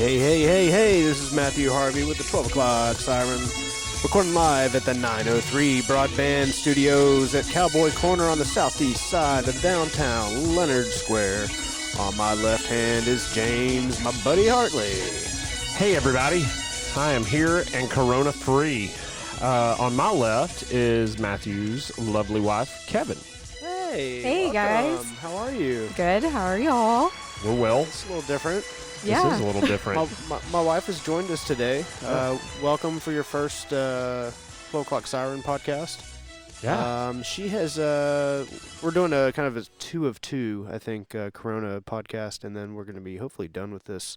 Hey, this is Matthew Harvey with the 12 o'clock siren, recording live at the 903 Broadband Studios at Cowboy Corner on the southeast side of downtown Leonard Square. On my left hand is James, my buddy Hartley. Hey, everybody. I am here and corona-free. On my left is Matthew's lovely wife, Kevyn. Hey, welcome. Guys. How are you? Good. How are y'all? We're well. It's a little different. Yeah. This is a little different. My wife has joined us today. Welcome for your first 12 o'clock siren podcast. Yeah. She has, we're doing a kind of a 2 of 2, I think, Corona podcast, and then we're going to be hopefully done with this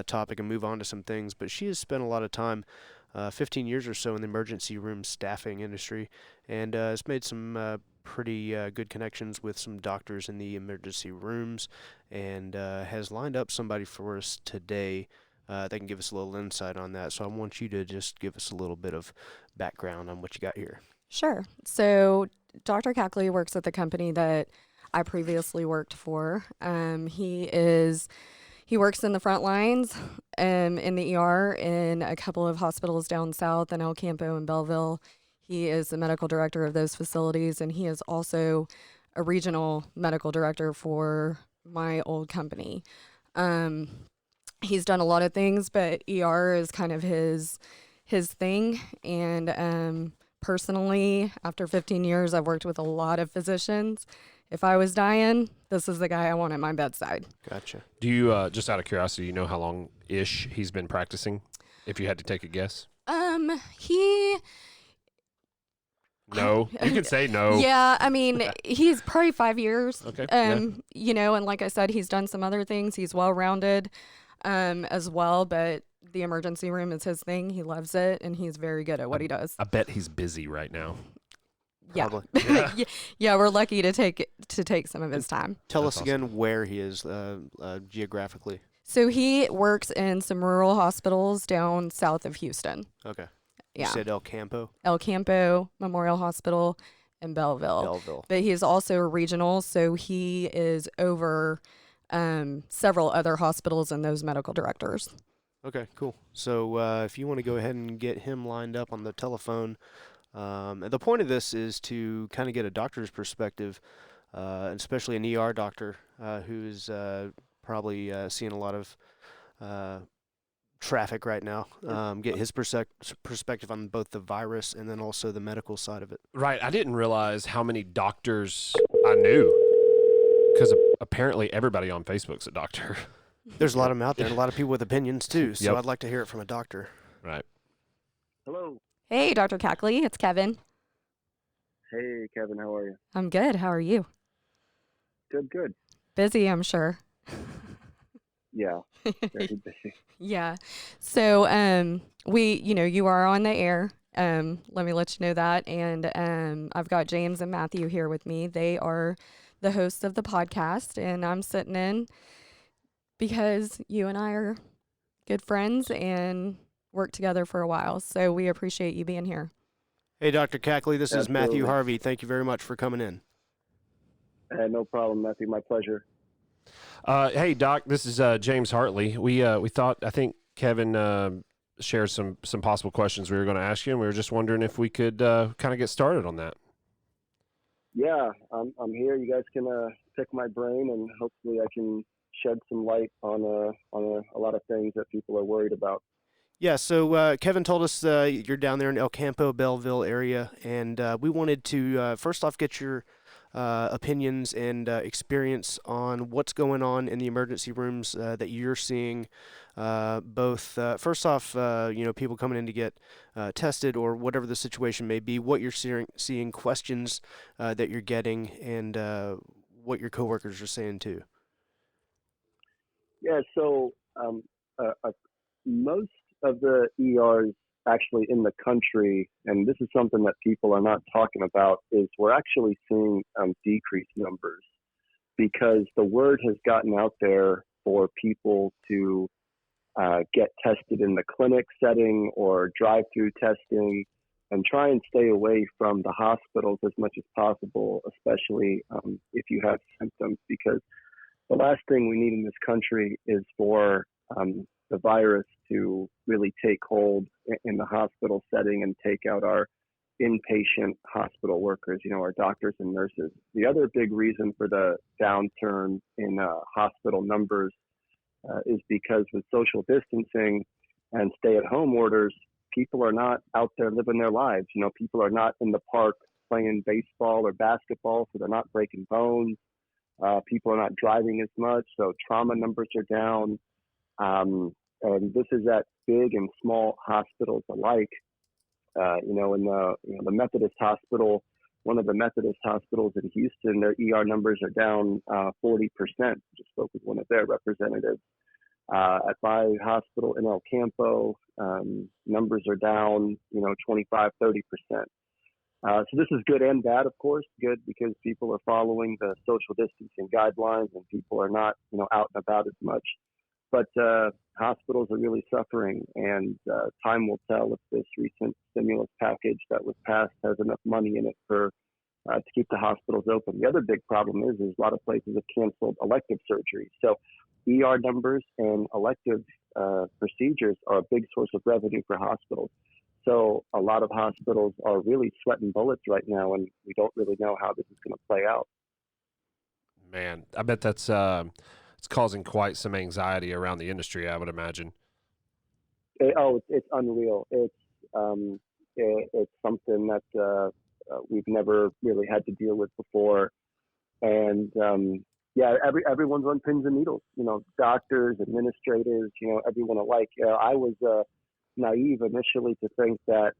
topic and move on to some things. But she has spent a lot of time, 15 years or so, in the emergency room staffing industry, and has made some pretty good connections with some doctors in the emergency rooms, and has lined up somebody for us today that can give us a little insight on that. So I want you to just give us a little bit of background on what you got here. Sure. So Dr. Kakli works at the company that I previously worked for. He works in the front lines in the ER in a couple of hospitals down south in Campo and Bellville. He is the medical director of those facilities, and he is also a regional medical director for my old company. He's done a lot of things, but ER is kind of his thing. And personally, after 15 years, I've worked with a lot of physicians. If I was dying, this is the guy I want at my bedside. Gotcha. Do you, just out of curiosity, you know how long-ish he's been practicing, if you had to take a guess? No. You can say no. Yeah, I mean, he's probably 5 years. Okay. You know, and like I said, he's done some other things. He's well-rounded as well, but the emergency room is his thing. He loves it, and he's very good at what he does. I bet he's busy right now. Yeah. Probably. Yeah, we're lucky to take some of his time. Tell That's us again where he is geographically. So he works in some rural hospitals down south of Houston. Okay. Yeah. You said El Campo? El Campo Memorial Hospital in Bellville. But he is also regional, so he is over several other hospitals and those medical directors. Okay, cool. So if you want to go ahead and get him lined up on the telephone, and the point of this is to kind of get a doctor's perspective, especially an ER doctor who's probably seeing a lot of traffic right now, get his perspective on both the virus and then also the medical side of it. Right. I didn't realize how many doctors I knew, because apparently everybody on Facebook's a doctor. There's a lot of them out there, and a lot of people with opinions too, so Yep. I'd like to hear it from a doctor. Right. Hello. Hey, Dr. Kakli, it's Kevyn. Hey, Kevyn, how are you? I'm good. How are you? Good. Busy, I'm sure. Yeah, very busy. Yeah. So, you are on the air. Let me let you know that. And I've got James and Matthew here with me. They are the hosts of the podcast, and I'm sitting in because you and I are good friends and worked together for a while. So we appreciate you being here. Hey, Dr. Kakli, this is Matthew Absolutely. Harvey. Thank you very much for coming in. No problem, Matthew. My pleasure. Hey, Doc, this is James Hartley. We thought, I think Kevyn shared some possible questions we were going to ask you, and we were just wondering if we could kind of get started on that. Yeah, I'm here. You guys can pick my brain, and hopefully I can shed some light on a lot of things that people are worried about. Yeah, so Kevyn told us you're down there in El Campo, Bellville area, and we wanted to first off get your opinions and experience on what's going on in the emergency rooms that you're seeing. Both first off, people coming in to get tested or whatever the situation may be, what you're seeing questions that you're getting, and what your coworkers are saying too. Yeah, so most of the ERs actually in the country, and this is something that people are not talking about, is we're actually seeing decreased numbers because the word has gotten out there for people to get tested in the clinic setting or drive-through testing and try and stay away from the hospitals as much as possible, especially if you have symptoms, because the last thing we need in this country is for the virus to really take hold in the hospital setting and take out our inpatient hospital workers, our doctors and nurses. The other big reason for the downturn in hospital numbers is because with social distancing and stay-at-home orders, people are not out there living their lives. People are not in the park playing baseball or basketball, so they're not breaking bones. People are not driving as much, so trauma numbers are down. And this is at big and small hospitals alike. In the Methodist Hospital, one of the Methodist hospitals in Houston, their ER numbers are down 40%. Just spoke with one of their representatives. At my hospital in Campo, numbers are down, 25, 30%. So this is good and bad, of course. Good because people are following the social distancing guidelines and people are not, out and about as much. But hospitals are really suffering, and time will tell if this recent stimulus package that was passed has enough money in it for to keep the hospitals open. The other big problem is a lot of places have canceled elective surgery. So ER numbers and elective procedures are a big source of revenue for hospitals. So a lot of hospitals are really sweating bullets right now, and we don't really know how this is going to play out. Man, I bet that's it's causing quite some anxiety around the industry, I would imagine. It's unreal. It's something that we've never really had to deal with before, and everyone's on pins and needles. Doctors, administrators, everyone alike. I was naive initially to think that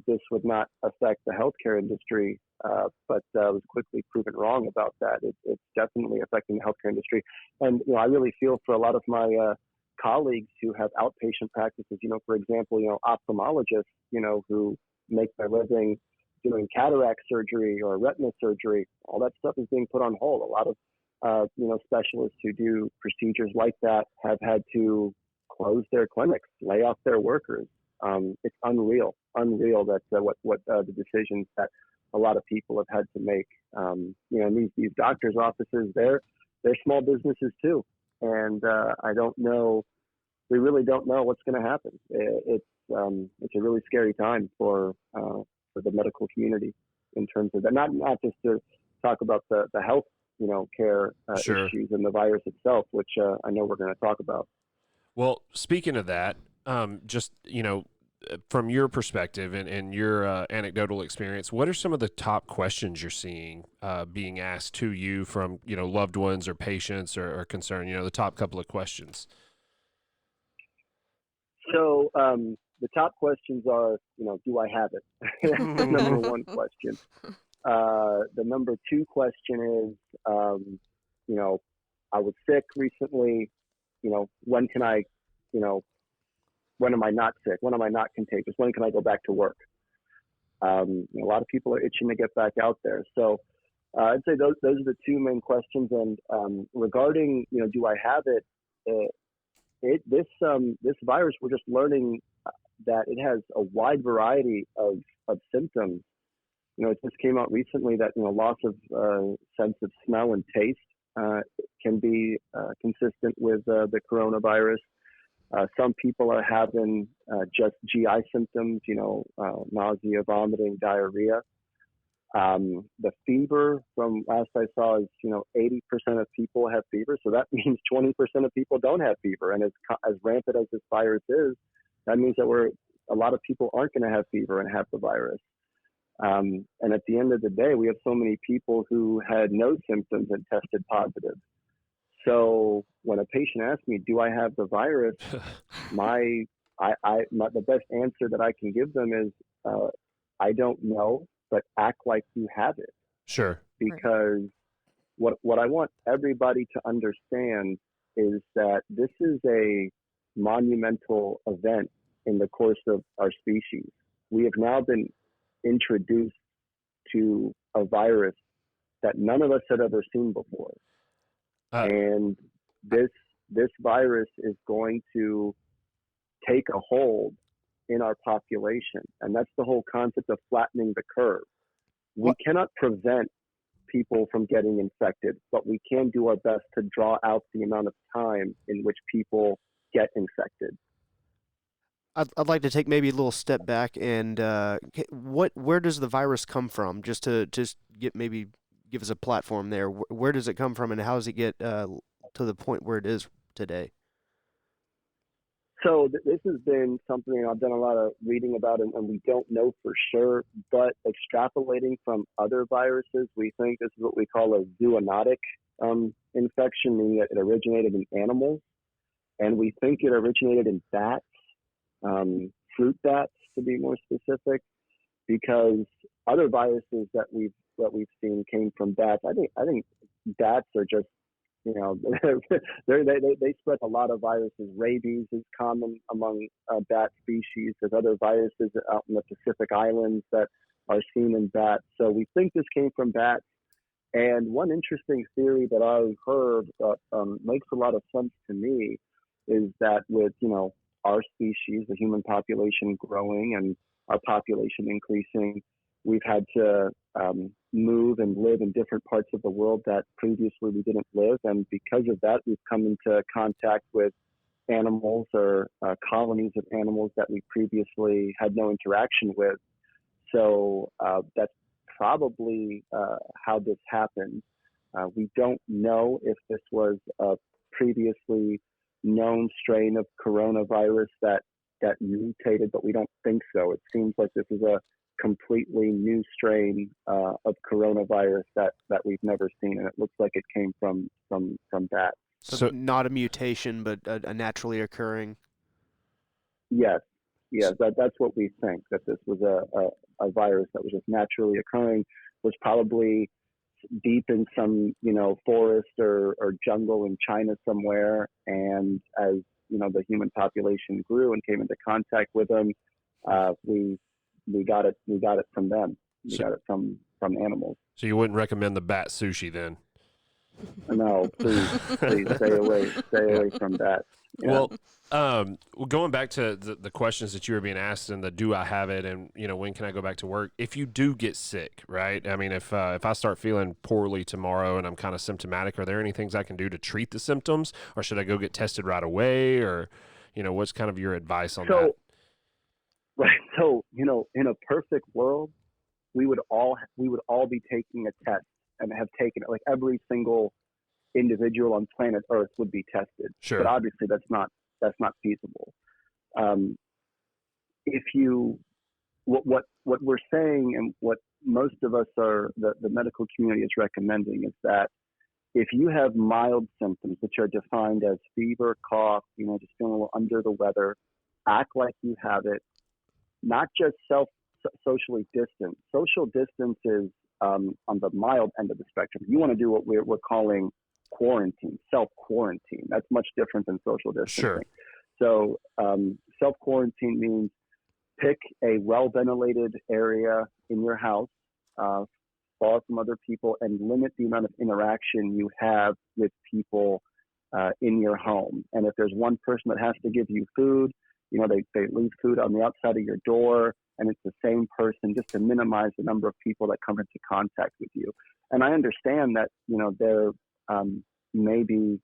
this would not affect the healthcare industry, but was quickly proven wrong about that. It's definitely affecting the healthcare industry. And, I really feel for a lot of my colleagues who have outpatient practices, for example, ophthalmologists, who make their living doing cataract surgery or retina surgery. All that stuff is being put on hold. A lot of, specialists who do procedures like that have had to close their clinics, lay off their workers. It's unreal that what the decisions that a lot of people have had to make. These doctors' offices, they're small businesses too, and I don't know. We really don't know what's going to happen. It's a really scary time for the medical community in terms of that. Not just to talk about the health care Sure. issues and the virus itself, which I know we're going to talk about. Well, speaking of that, just, from your perspective and your anecdotal experience, what are some of the top questions you're seeing being asked to you from, loved ones or patients or concerned, the top couple of questions? So the top questions are, do I have it? That's the number one question. The number two question is, I was sick recently. When can I, when am I not sick? When am I not contagious? When can I go back to work? A lot of people are itching to get back out there. So I'd say those are the two main questions. And regarding, do I have it? This virus, we're just learning that it has a wide variety of symptoms. It just came out recently that, loss of sense of smell and taste can be consistent with the coronavirus. Some people are having just GI symptoms, nausea, vomiting, diarrhea. The fever, from last I saw, is 80% of people have fever, so that means 20% of people don't have fever. And as rampant as this virus is, that means that a lot of people aren't going to have fever and have the virus. And at the end of the day, we have so many people who had no symptoms and tested positive. So when a patient asks me, do I have the virus? The best answer that I can give them is, I don't know, but act like you have it. Sure. Because what I want everybody to understand is that this is a monumental event in the course of our species. We have now been introduced to a virus that none of us had ever seen before. And this virus is going to take a hold in our population. And that's the whole concept of flattening the curve. We cannot prevent people from getting infected, but we can do our best to draw out the amount of time in which people get infected. I'd like to take maybe a little step back and where does the virus come from? Just to give us a platform there. Where does it come from, and how does it get to the point where it is today? So this has been something I've done a lot of reading about, and we don't know for sure, but extrapolating from other viruses, we think this is what we call a zoonotic infection, meaning that it originated in animals. And we think it originated in bats, fruit bats to be more specific, because other viruses that we've seen came from bats. I think bats are just, they spread a lot of viruses. Rabies is common among bat species. There's other viruses out in the Pacific Islands that are seen in bats. So we think this came from bats. And one interesting theory that I've heard that makes a lot of sense to me is that with, our species, the human population growing and our population increasing, we've had to move and live in different parts of the world that previously we didn't live. And because of that, we've come into contact with animals or colonies of animals that we previously had no interaction with. So that's probably how this happened. We don't know if this was a previously known strain of coronavirus that mutated, but we don't think so. It seems like this is a completely new strain of coronavirus that we've never seen, and it looks like it came from bats. So not a mutation, but a naturally occurring. Yes, that's what we think. That this was a virus that was just naturally occurring, was probably deep in some forest or jungle in China somewhere, and as the human population grew and came into contact with them, we got it from them. We got it from animals. So you wouldn't recommend the bat sushi then? No, please stay away from that. Yeah. Well, going back to the questions that you were being asked and the do I have it and when can I go back to work? If you do get sick, right? I mean, if I start feeling poorly tomorrow and I'm kind of symptomatic, are there any things I can do to treat the symptoms, or should I go get tested right away, or what's kind of your advice on that? Right. So in a perfect world, we would all be taking a test and have taken it. Like every single individual on planet Earth would be tested. Sure. But obviously that's not feasible. What we're saying, and what most of us are, the medical community is recommending, is that if you have mild symptoms, which are defined as fever, cough, just feeling a little under the weather, act like you have it. Not just socially distance. Social distance is on the mild end of the spectrum. You want to do what we're calling quarantine, self-quarantine. That's much different than social distancing. Sure. So self-quarantine means pick a well-ventilated area in your house, far from other people, and limit the amount of interaction you have with people in your home. And if there's one person that has to give you food, they leave food on the outside of your door, and it's the same person, just to minimize the number of people that come into contact with you. And I understand that, there may be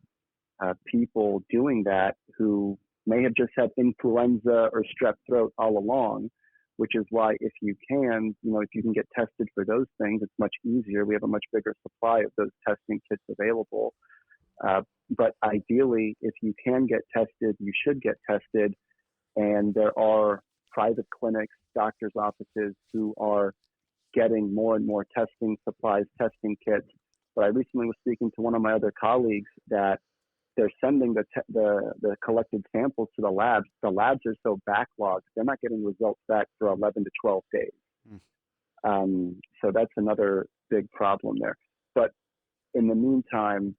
people doing that who may have just had influenza or strep throat all along, which is why if you can get tested for those things, it's much easier. We have a much bigger supply of those testing kits available. But ideally, if you can get tested, you should get tested. And there are private clinics, doctors' offices who are getting more and more testing supplies, testing kits. But I recently was speaking to one of my other colleagues that they're sending the collected samples to the labs. The labs are so backlogged, they're not getting results back for 11 to 12 days. So that's another big problem there. But in the meantime,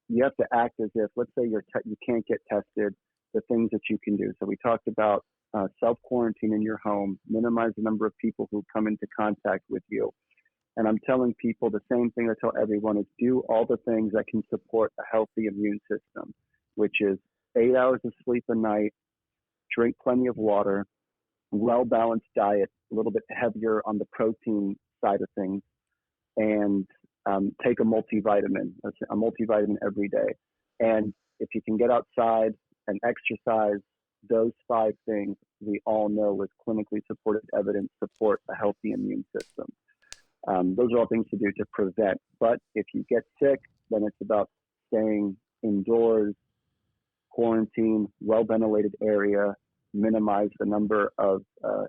you have to act as if, let's say you can't get tested, the things that you can do. So we talked about self-quarantine in your home, minimize the number of people who come into contact with you. And I'm telling people the same thing I tell everyone, is do all the things that can support a healthy immune system, which is 8 hours of sleep a night, drink plenty of water, well-balanced diet, a little bit heavier on the protein side of things, and take a multivitamin every day. And if you can get outside, and exercise. Those 5 things we all know with clinically supported evidence support a healthy immune system. Those are all things to do to prevent. But if you get sick, then it's about staying indoors, quarantine, well-ventilated area, minimize the number of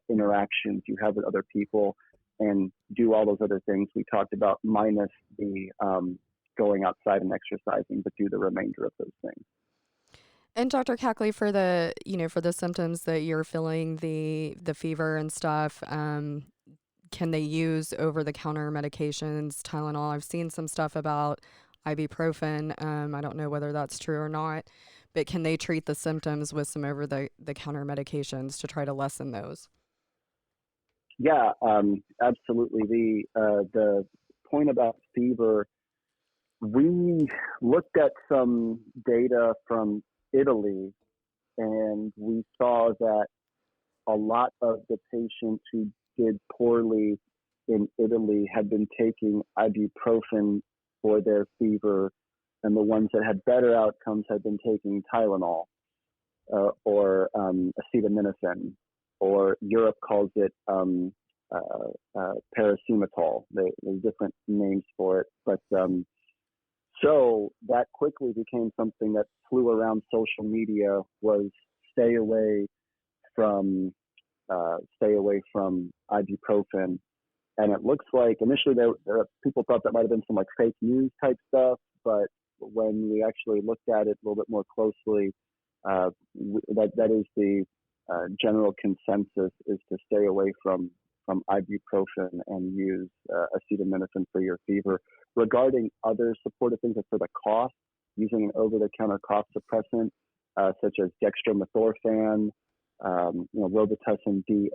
interactions you have with other people, and do all those other things we talked about, minus the going outside and exercising, but do the remainder of those things. And Dr. Kakli, for the for the symptoms that you're feeling, the fever and stuff, can they use over-the-counter medications, Tylenol? I've seen some stuff about ibuprofen. I don't know whether that's true or not, but can they treat the symptoms with some over-the-counter medications to try to lessen those? Yeah, absolutely. The point about fever, we looked at some data from Italy, and we saw that a lot of the patients who did poorly in Italy had been taking ibuprofen for their fever, and the ones that had better outcomes had been taking Tylenol or acetaminophen, or Europe calls it paracetamol. There's different names for it, but so that quickly became something that flew around social media, was stay away from ibuprofen. And it looks like initially people thought that might have been some like fake news type stuff, but when we actually looked at it a little bit more closely, that is the general consensus, is to stay away from ibuprofen and use acetaminophen for your fever. Regarding other supportive things, like for the cough, using an over-the-counter cough suppressant such as dextromethorphan, Robitussin DM,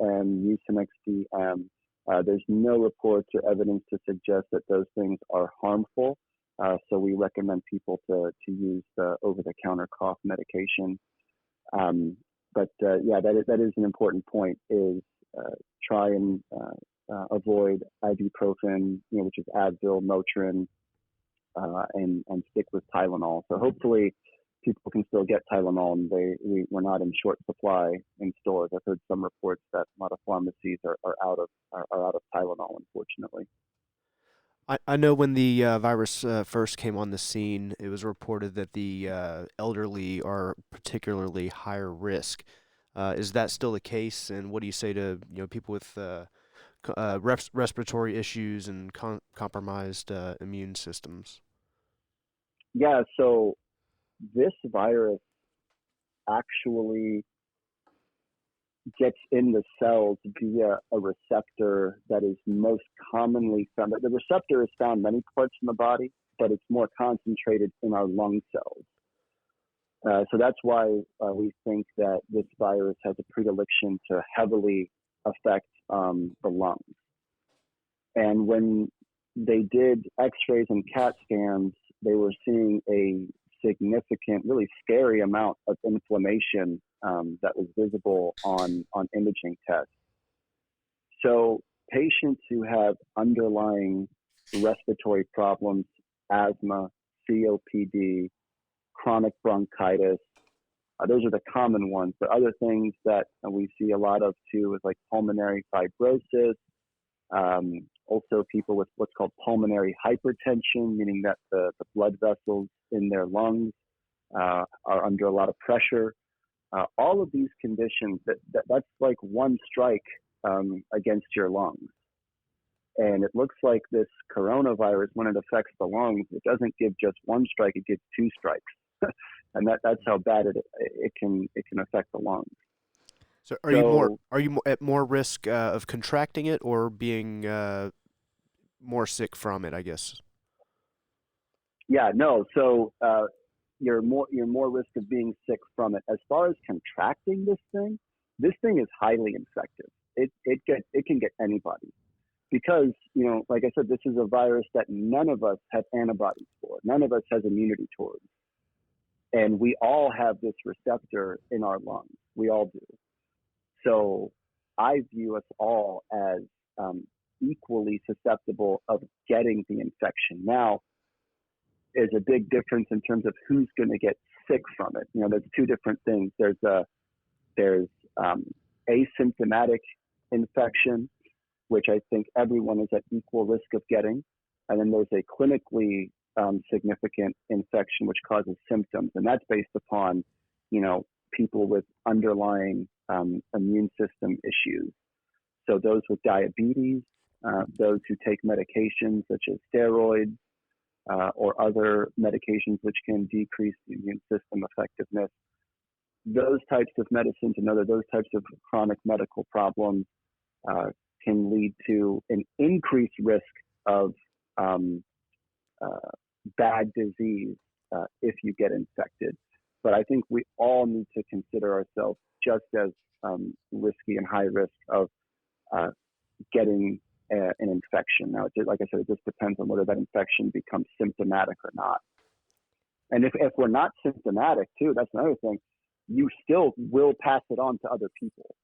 Mucinex DM. There's no reports or evidence to suggest that those things are harmful. So we recommend people to use the over-the-counter cough medication. But that is an important point, is try and avoid ibuprofen, which is Advil, Motrin, and stick with Tylenol. So hopefully people can still get Tylenol, and we're not in short supply in stores. I've heard some reports that a lot of pharmacies are out of Tylenol, unfortunately. I know when the virus first came on the scene, it was reported that the elderly are particularly higher risk. Is that still the case? And what do you say to people with respiratory issues and compromised immune systems? Yeah, so this virus actually gets in the cells via a receptor that is most commonly found. The receptor is found many parts in the body, but it's more concentrated in our lung cells. So that's why we think that this virus has a predilection to heavily affect the lungs. And when they did x-rays and CAT scans, they were seeing a significant, really scary amount of inflammation that was visible on imaging tests. So patients who have underlying respiratory problems, asthma, COPD, chronic bronchitis, those are the common ones. But other things that we see a lot of too is like pulmonary fibrosis, also people with what's called pulmonary hypertension, meaning that the blood vessels in their lungs are under a lot of pressure. All of these conditions, that's like one strike against your lungs. And it looks like this coronavirus, when it affects the lungs, it doesn't give just one strike, it gives 2 strikes. And that's how bad it can affect the lungs. So are you at more risk of contracting it or being more sick from it, I guess? Yeah, no. So you're more risk of being sick from it. As far as contracting this thing is highly infective. It can get anybody, because like I said, this is a virus that none of us have antibodies for. None of us has immunity towards, and we all have this receptor in our lungs. We all do. So I view us all as equally susceptible of getting the infection. Now, there's a big difference in terms of who's going to get sick from it. There's two different things. There's asymptomatic infection, which I think everyone is at equal risk of getting. And then there's a clinically significant infection, which causes symptoms. And that's based upon, people with underlying immune system issues. So those with diabetes, those who take medications such as steroids or other medications which can decrease the immune system effectiveness, those types of medicines and those types of chronic medical problems can lead to an increased risk of bad disease if you get infected. But I think we all need to consider ourselves just as risky and high risk of getting an infection. Now, like I said, it just depends on whether that infection becomes symptomatic or not. And if we're not symptomatic too, that's another thing, you still will pass it on to other people.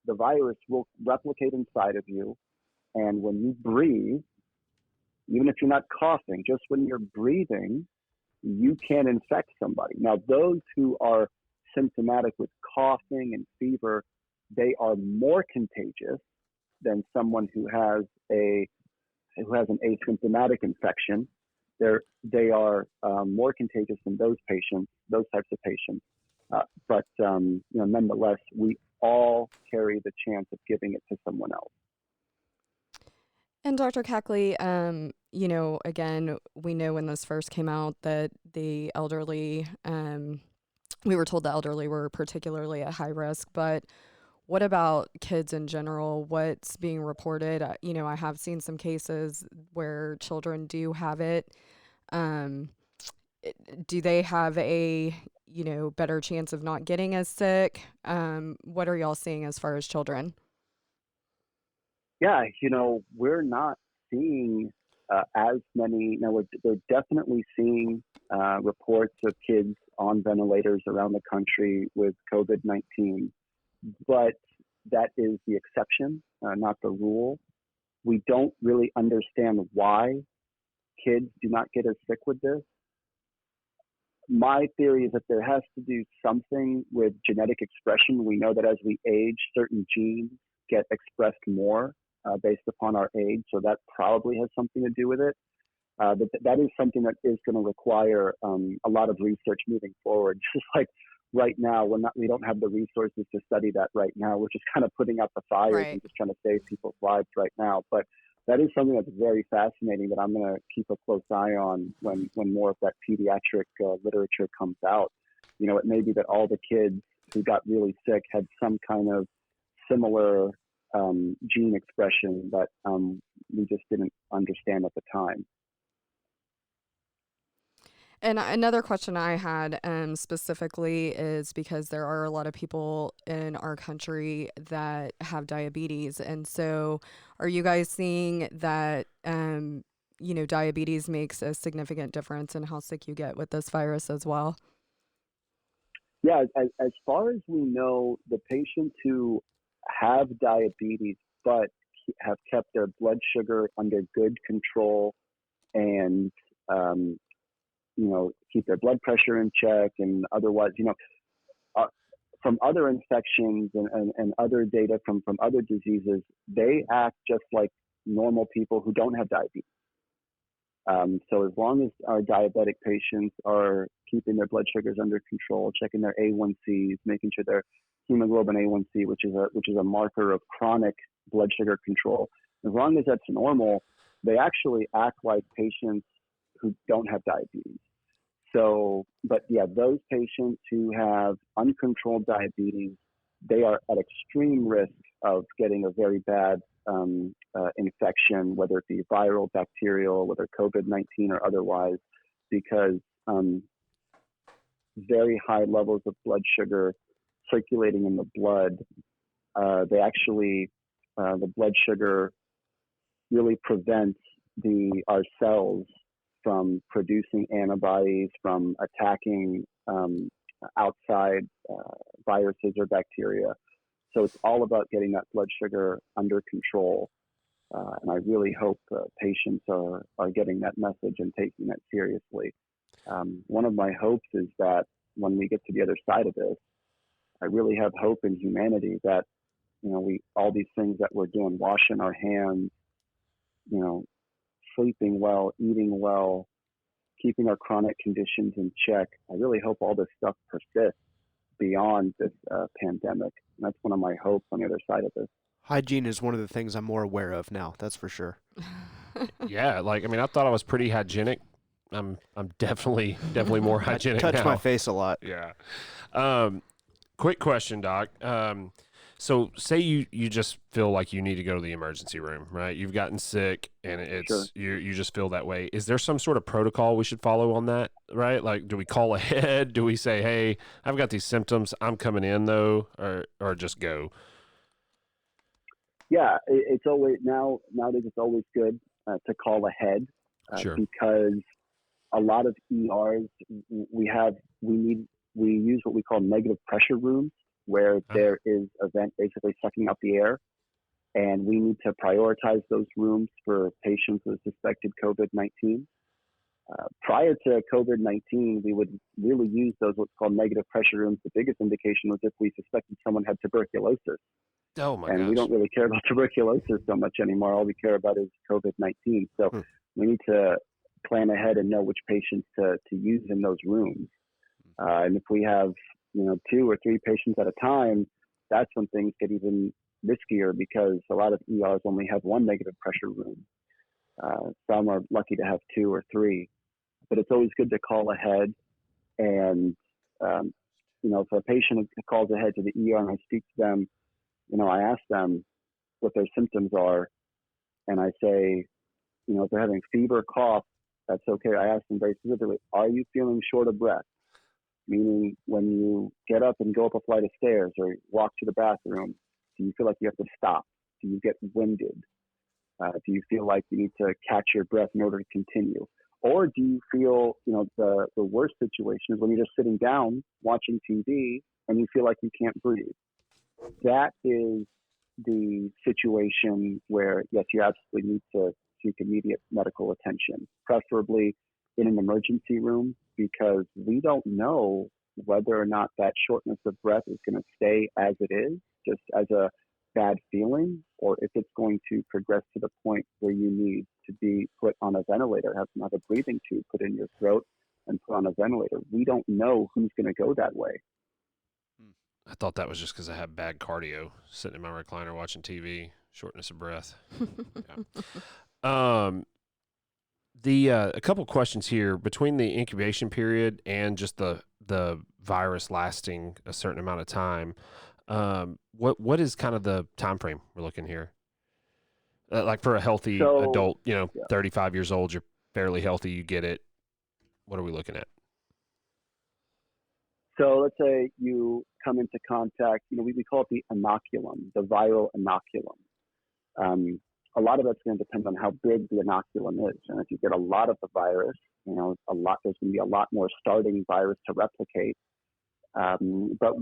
The virus will replicate inside of you. And when you breathe, even if you're not coughing, just when you're breathing, you can infect somebody. Now, those who are symptomatic with coughing and fever, they are more contagious than someone who has an asymptomatic infection. They are more contagious than those types of patients. But nonetheless, we all carry the chance of giving it to someone else. And Dr. Kakli, again, we know when this first came out that the elderly, we were told the elderly were particularly at high risk, but what about kids in general? What's being reported? I have seen some cases where children do have it. Do they have a, better chance of not getting as sick? What are y'all seeing as far as children? Yeah, we're not seeing as many. Now, we're definitely seeing reports of kids on ventilators around the country with COVID-19, but that is the exception, not the rule. We don't really understand why kids do not get as sick with this. My theory is that there has to do something with genetic expression. We know that as we age, certain genes get expressed more based upon our age, so that probably has something to do with it. But that is something that is going to require a lot of research moving forward. Just like right now, we don't have the resources to study that right now. We're just kind of putting out the fires Right. and just trying to save people's lives right now. But that is something that's very fascinating that I'm going to keep a close eye on when more of that pediatric literature comes out. It may be that all the kids who got really sick had some kind of similar gene expression that we just didn't understand at the time. And another question I had specifically is because there are a lot of people in our country that have diabetes. And so are you guys seeing that, diabetes makes a significant difference in how sick you get with this virus as well? Yeah, as far as we know, the patients who have diabetes but have kept their blood sugar under good control and keep their blood pressure in check and otherwise, from other infections and other data from other diseases, they act just like normal people who don't have diabetes. So as long as our diabetic patients are keeping their blood sugars under control, checking their A1Cs, making sure their hemoglobin A1C, which is a marker of chronic blood sugar control, as long as that's normal, they actually act like patients who don't have diabetes. So, but yeah, those patients who have uncontrolled diabetes, they are at extreme risk of getting a very bad infection, whether it be viral, bacterial, whether COVID-19 or otherwise, because very high levels of blood sugar circulating in the blood, the blood sugar really prevents our cells from producing antibodies, from attacking outside viruses or bacteria. So it's all about getting that blood sugar under control. And I really hope patients are getting that message and taking that seriously. One of my hopes is that when we get to the other side of this, I really have hope in humanity that, all these things that we're doing, washing our hands, sleeping well, eating well, keeping our chronic conditions in check. I really hope all this stuff persists beyond this pandemic. And that's one of my hopes on the other side of this. Hygiene is one of the things I'm more aware of now. That's for sure. Yeah, I thought I was pretty hygienic. I'm definitely more hygienic I touch now. my face a lot. Yeah. Quick question, Doc. So say you just feel like you need to go to the emergency room, right? You've gotten sick and it's you just feel that way. Is there some sort of protocol we should follow on that, right? Like, do we call ahead? Do we say, hey, I've got these symptoms, I'm coming in though, or just go? Yeah, it's always nowadays it's always good to call ahead Sure. because a lot of ERs we use what we call negative pressure rooms, where there is a vent basically sucking up the air, and we need to prioritize those rooms for patients with suspected COVID-19. Prior to COVID-19, we would really use those what's called negative pressure rooms. The biggest indication was if we suspected someone had tuberculosis. Oh my and gosh. We don't really care about tuberculosis so much anymore. All we care about is COVID-19. So we need to plan ahead and know which patients to use in those rooms. And if we have, 2 or 3 patients at a time, that's when things get even riskier because a lot of ERs only have 1 negative pressure room. Some are lucky to have 2 or 3, but it's always good to call ahead. And, if a patient calls ahead to the ER and I speak to them, I ask them what their symptoms are. And I say, if they're having fever, cough, that's okay. I ask them very specifically, are you feeling short of breath? Meaning when you get up and go up a flight of stairs or walk to the bathroom, do you feel like you have to stop? Do you get winded? Do you feel like you need to catch your breath in order to continue? Or do you feel, the worst situation is when you're just sitting down watching TV and you feel like you can't breathe? That is the situation where, yes, you absolutely need to seek immediate medical attention, preferably in an emergency room, because we don't know whether or not that shortness of breath is going to stay as it is, just as a bad feeling, or if it's going to progress to the point where you need to be put on a ventilator, have a breathing tube put in your throat and put on a ventilator. We don't know who's going to go that way. I thought that was just because I had bad cardio, sitting in my recliner watching TV, shortness of breath. Yeah. A couple questions here between the incubation period and just the virus lasting a certain amount of time. What is kind of the time frame we're looking here? Like for a healthy adult, 35 years old, you're fairly healthy, you get it. What are we looking at? So let's say you come into contact, we call it the inoculum, the viral inoculum. A lot of that's going to depend on how big the inoculum is. And if you get a lot of the virus, there's going to be a lot more starting virus to replicate. But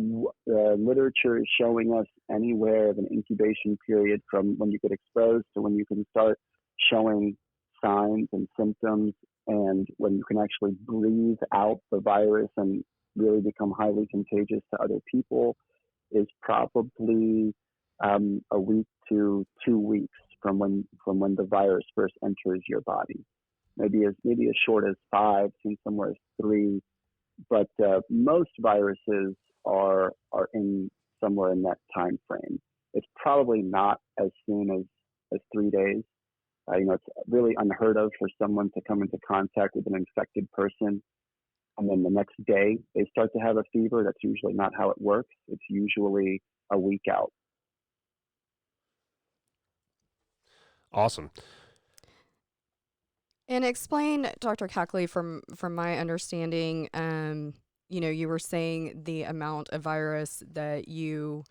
the literature is showing us anywhere of an incubation period from when you get exposed to when you can start showing signs and symptoms, and when you can actually breathe out the virus and really become highly contagious to other people is probably a week to 2 weeks from when the virus first enters your body. Maybe as short as 5, seen somewhere as 3. But most viruses are in somewhere in that time frame. It's probably not as soon as 3 days. It's really unheard of for someone to come into contact with an infected person, and then the next day they start to have a fever. That's usually not how it works. It's usually a week out. Awesome. And explain, Dr. Kakli, from my understanding, you were saying the amount of virus that you,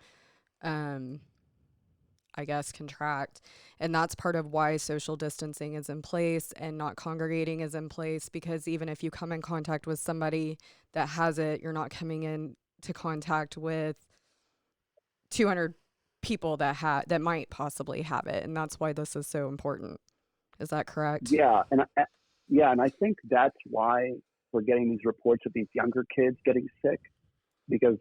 I guess, contract, and that's part of why social distancing is in place and not congregating is in place, because even if you come in contact with somebody that has it, you're not coming in to contact with 200 people that might possibly have it, and that's why this is so important. Is that correct? Yeah, and I think that's why we're getting these reports of these younger kids getting sick, because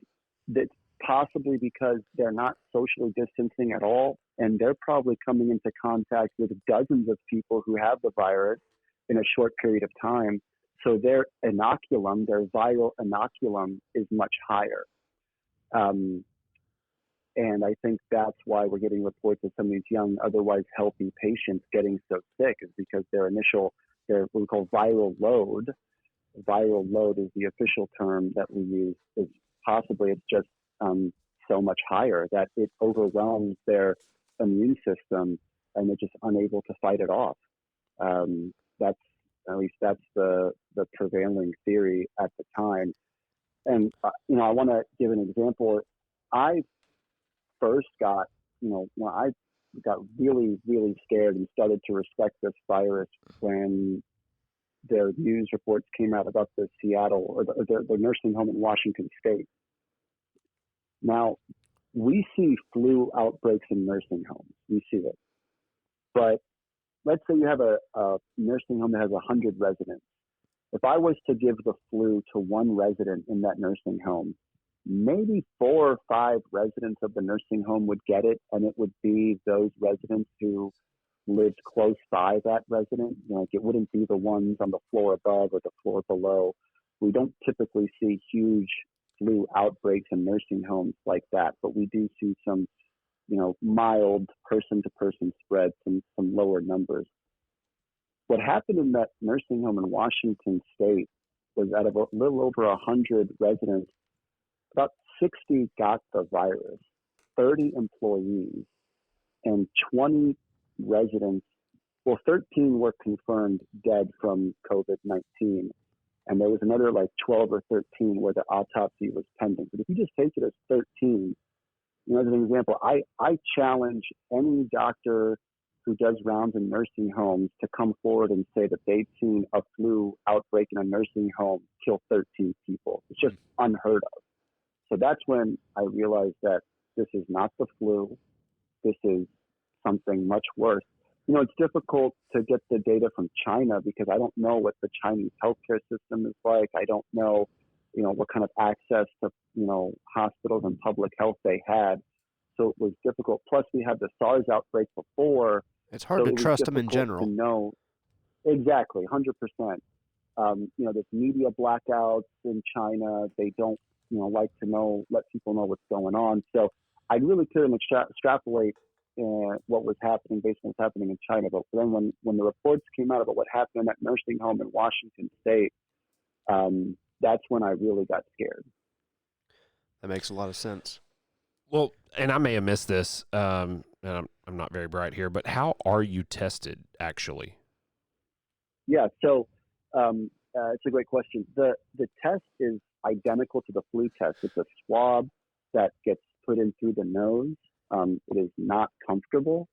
it's possibly because they're not socially distancing at all, and they're probably coming into contact with dozens of people who have the virus in a short period of time. So their inoculum, their viral inoculum, is much higher. And I think that's why we're getting reports of some of these young, otherwise healthy patients getting so sick, is because their what we call viral load is the official term that we use, is possibly it's just so much higher that it overwhelms their immune system and they're just unable to fight it off. That's the prevailing theory at the time. And I want to give an example. I first got, when I got really, really scared and started to respect this virus when the news reports came out about the Seattle or the nursing home in Washington State. Now, we see flu outbreaks in nursing homes. We see it. But let's say you have a nursing home that has 100 residents. If I was to give the flu to one resident in that nursing home, maybe 4 or 5 residents of the nursing home would get it, and it would be those residents who lived close by that resident. Like, it wouldn't be the ones on the floor above or the floor below. We don't typically see huge flu outbreaks in nursing homes like that, but we do see some, mild person-to-person spread, some lower numbers. What happened in that nursing home in Washington State was out of a little over 100 residents, about 60 got the virus, 30 employees, and 20 residents, 13 were confirmed dead from COVID-19. And there was another 12 or 13 where the autopsy was pending. But if you just take it as 13, as an example, I challenge any doctor who does rounds in nursing homes to come forward and say that they've seen a flu outbreak in a nursing home kill 13 people. It's just unheard of. So that's when I realized that this is not the flu. This is something much worse. It's difficult to get the data from China because I don't know what the Chinese healthcare system is like. I don't know, what kind of access to, hospitals and public health they had. So it was difficult. Plus, we had the SARS outbreak before. It's hard to trust them in general. No, exactly, 100%. There's media blackouts in China. They don't, like to let people know what's going on. So I really couldn't extrapolate what was happening based on what's happening in China. But then when the reports came out about what happened in that nursing home in Washington State, that's when I really got scared. That makes a lot of sense. Well, and I may have missed this, and I'm not very bright here, but how are you tested actually? Yeah, so it's a great question. The test is identical to the flu test. It's a swab that gets put in through the nose. It is not comfortable,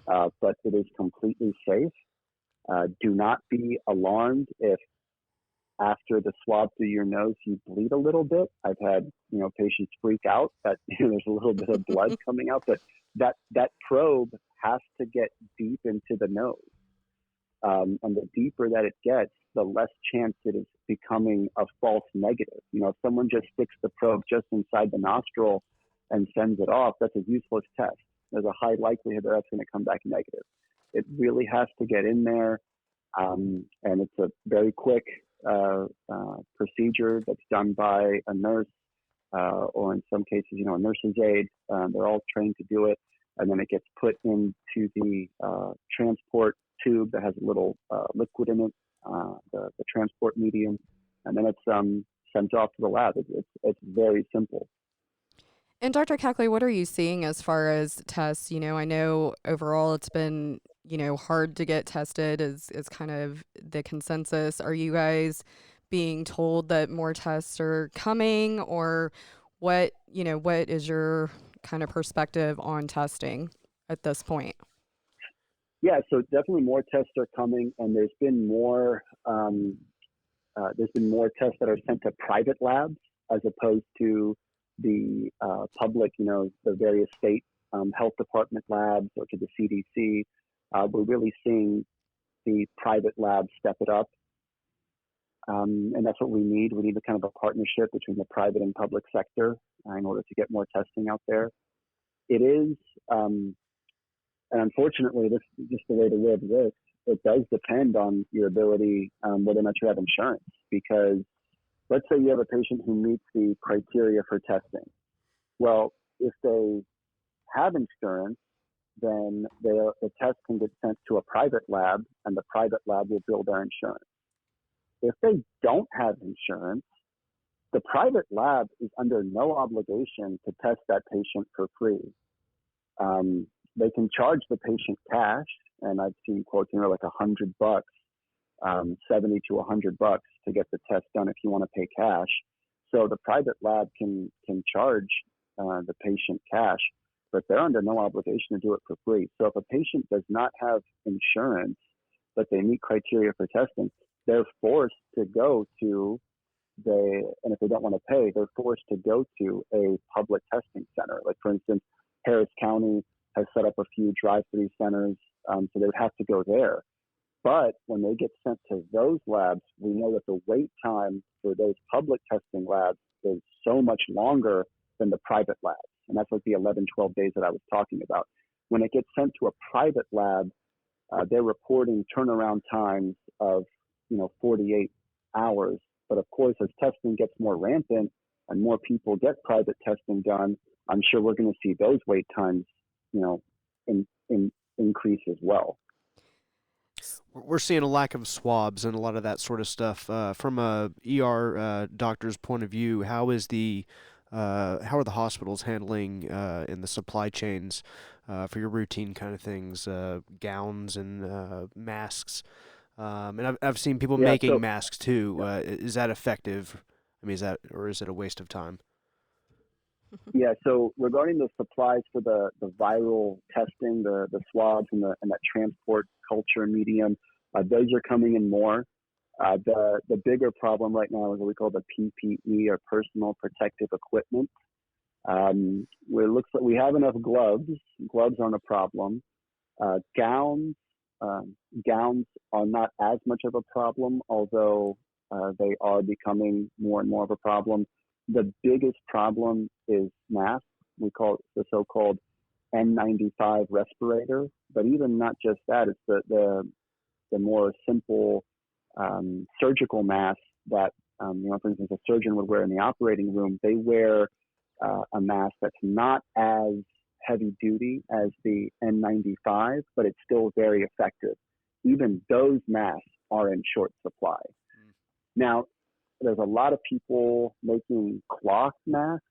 but it is completely safe. Do not be alarmed if after the swab through your nose you bleed a little bit. I've had patients freak out that there's a little bit of blood coming out, but that probe has to get deep into the nose. And the deeper that it gets, the less chance it is becoming a false negative. If someone just sticks the probe just inside the nostril and sends it off, that's a useless test. There's a high likelihood that that's going to come back negative. It really has to get in there, and it's a very quick procedure that's done by a nurse, or in some cases, a nurse's aide. They're all trained to do it, and then it gets put into the transport tube that has a little liquid in it, the transport medium, and then it's sent off to the lab. It's very simple. And Dr. Kakli, what are you seeing as far as tests? I know overall it's been, hard to get tested is kind of the consensus. Are you guys being told that more tests are coming, or what is your kind of perspective on testing at this point? Yeah, so definitely more tests are coming, and there's been more tests that are sent to private labs as opposed to the public, the various state health department labs or to the CDC. We're really seeing the private labs step it up. And that's what we need. We need a kind of a partnership between the private and public sector in order to get more testing out there. It is, and unfortunately, this is just the way the world works. It does depend on your ability, whether or not you have insurance. Because let's say you have a patient who meets the criteria for testing. Well, if they have insurance, then the test can get sent to a private lab, and the private lab will bill their insurance. If they don't have insurance, the private lab is under no obligation to test that patient for free. They can charge the patient cash, and I've seen quotes, like $100, 70 to $100 to get the test done if you want to pay cash. So the private lab can charge the patient cash, but they're under no obligation to do it for free. So if a patient does not have insurance, but they meet criteria for testing, they're forced to go to and if they don't want to pay, they're forced to go to a public testing center. Like, for instance, Harris County has set up a few drive-through centers, so they would have to go there. But when they get sent to those labs, we know that the wait time for those public testing labs is so much longer than the private labs. And that's like the 11, 12 days that I was talking about. When it gets sent to a private lab, they're reporting turnaround times of 48 hours. But of course, as testing gets more rampant and more people get private testing done, I'm sure we're going to see those wait times, increase as well. We're seeing a lack of swabs and a lot of that sort of stuff. From a ER doctor's point of view, how are the hospitals handling in the supply chains for your routine kind of things, gowns and masks? And I've seen people making masks too. Is that effective? I mean, or is it a waste of time? Yeah. So regarding the supplies for the viral testing, the swabs and that transport culture medium, those are coming in more. The bigger problem right now is what we call the PPE, or personal protective equipment. Where it looks like we have enough gloves. Gloves aren't a problem. Gowns are not as much of a problem, although they are becoming more and more of a problem. The biggest problem is masks. We call it the so-called N95 respirator, but even not just that, it's the more simple surgical masks that, for instance, a surgeon would wear in the operating room. They wear a mask that's not as heavy duty as the N95, but it's still very effective. Even those masks are in short supply. Now, there's a lot of people making cloth masks.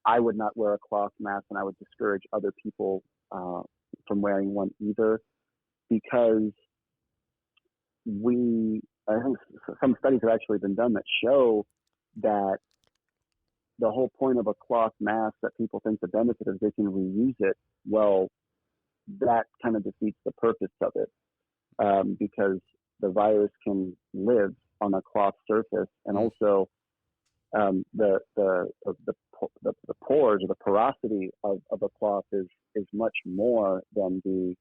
I would not wear a cloth mask, and I would discourage other people from wearing one either, because I think some studies have actually been done that show that the whole point of a cloth mask, that people think the benefit is they can reuse it. Well, that kind of defeats the purpose of it, because the virus can live on a cloth surface, and also the pores, or the porosity of a cloth is much more than the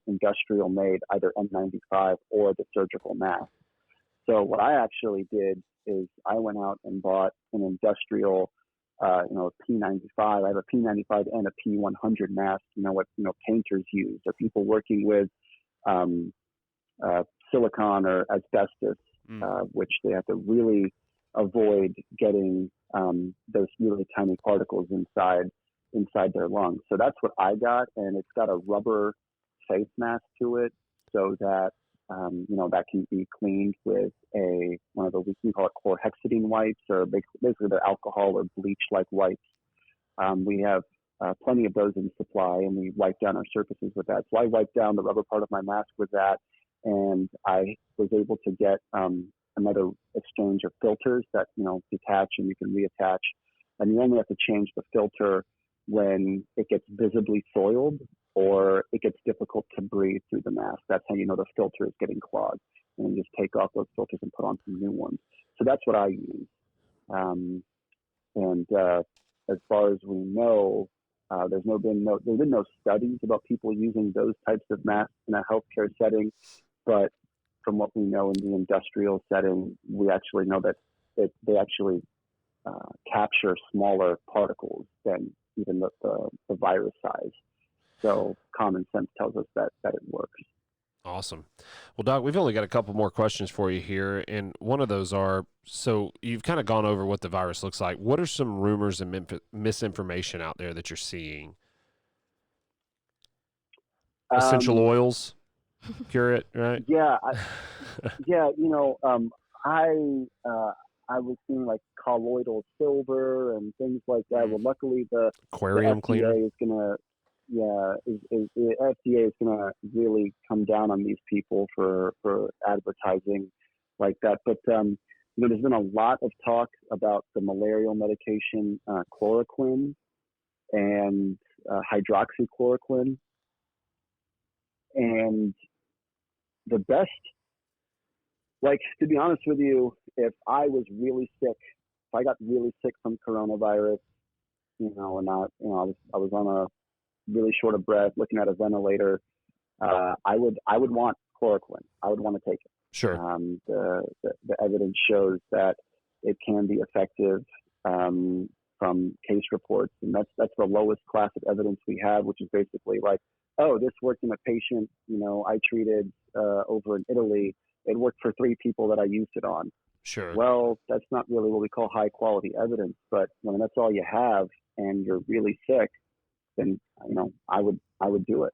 industrial made either N95 or the surgical mask. So what I actually did is I went out and bought an industrial P95. I have a P95 and a P100 mask. What painters use, or people working with silicon or asbestos, which they have to really avoid getting those really tiny particles inside their lungs. So that's what I got, and it's got a rubber face mask to it, so that that can be cleaned with one of the, we call it chlorhexidine wipes, or basically they're alcohol or bleach-like wipes. We have plenty of those in supply, and we wipe down our surfaces with that. So I wiped down the rubber part of my mask with that, and I was able to get another exchange of filters that detach and you can reattach, and you only have to change the filter when it gets visibly soiled or it gets difficult to breathe through the mask. That's how you know the filter is getting clogged, and you just take off those filters and put on some new ones. So that's what I use. As far as we know, there's been no studies about people using those types of masks in a healthcare setting, but from what we know in the industrial setting, we actually know that they actually capture smaller particles than even the virus size. So common sense tells us that it works. Awesome. Well, Doc, we've only got a couple more questions for you here. And one of those are, so you've kind of gone over what the virus looks like. What are some rumors and misinformation out there that you're seeing? Essential oils, cure it, right? Yeah. I was seeing like colloidal silver and things like that. Well, luckily the aquarium FDA cleaner is gonna, the FDA is gonna really come down on these people for advertising like that. But there's been a lot of talk about the malarial medication chloroquine and hydroxychloroquine, and the best. Like, to be honest with you, if I was really sick, if I got really sick from coronavirus, and I was on a really short of breath, looking at a ventilator, I would want chloroquine. I would want to take it. Sure. The evidence shows that it can be effective from case reports, and that's the lowest class of evidence we have, which is basically like, oh, this worked in a patient, I treated over in Italy. It worked for 3 people that I used it on. Sure. Well, that's not really what we call high quality evidence. But when that's all you have and you're really sick, then I would do it.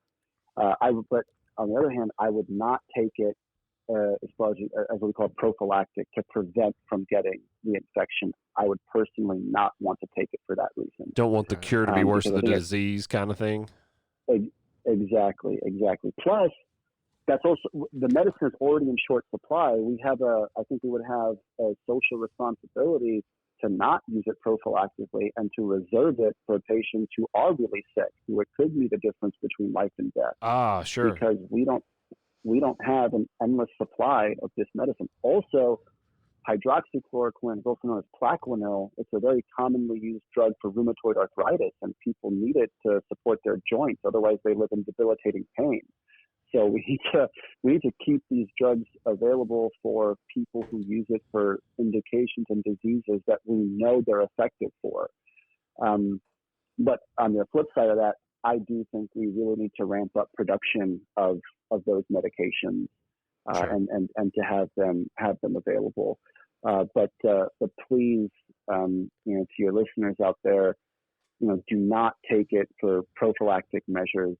But on the other hand, I would not take it as far as what we call prophylactic to prevent from getting the infection. I would personally not want to take it for that reason. Don't want the cure to be worse than the disease, kind of thing. Exactly. Plus, that's also, the medicine is already in short supply. I think we would have a social responsibility to not use it prophylactically and to reserve it for patients who are really sick, who it could be the difference between life and death. Ah, sure. Because we don't have an endless supply of this medicine. Also, hydroxychloroquine is also known as Plaquenil. It's a very commonly used drug for rheumatoid arthritis, and people need it to support their joints. Otherwise, they live in debilitating pain. So we need to keep these drugs available for people who use it for indications and diseases that we know they're effective for. But on the flip side of that, I do think we really need to ramp up production of those medications Sure. and to have them available. But please, to your listeners out there, do not take it for prophylactic measures.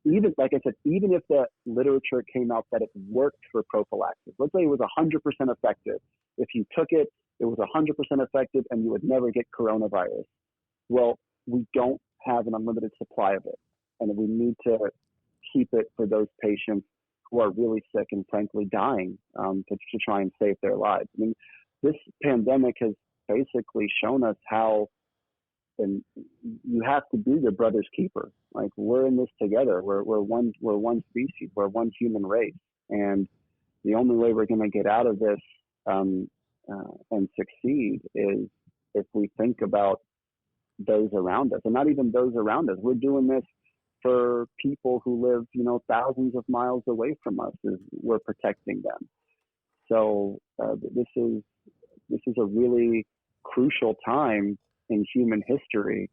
Even, like I said, even if the literature came out that it worked for prophylaxis, let's say it was 100% effective. If you took it, it was 100% effective and you would never get coronavirus. Well, we don't have an unlimited supply of it. And we need to keep it for those patients who are really sick and frankly dying to try and save their lives. I mean, this pandemic has basically shown us how and you have to be your brother's keeper. Like, we're in this together. We're one species. We're one human race. And the only way we're going to get out of this and succeed is if we think about those around us, and not even those around us. We're doing this for people who live, thousands of miles away from us. We're protecting them. So this is a really crucial time in human history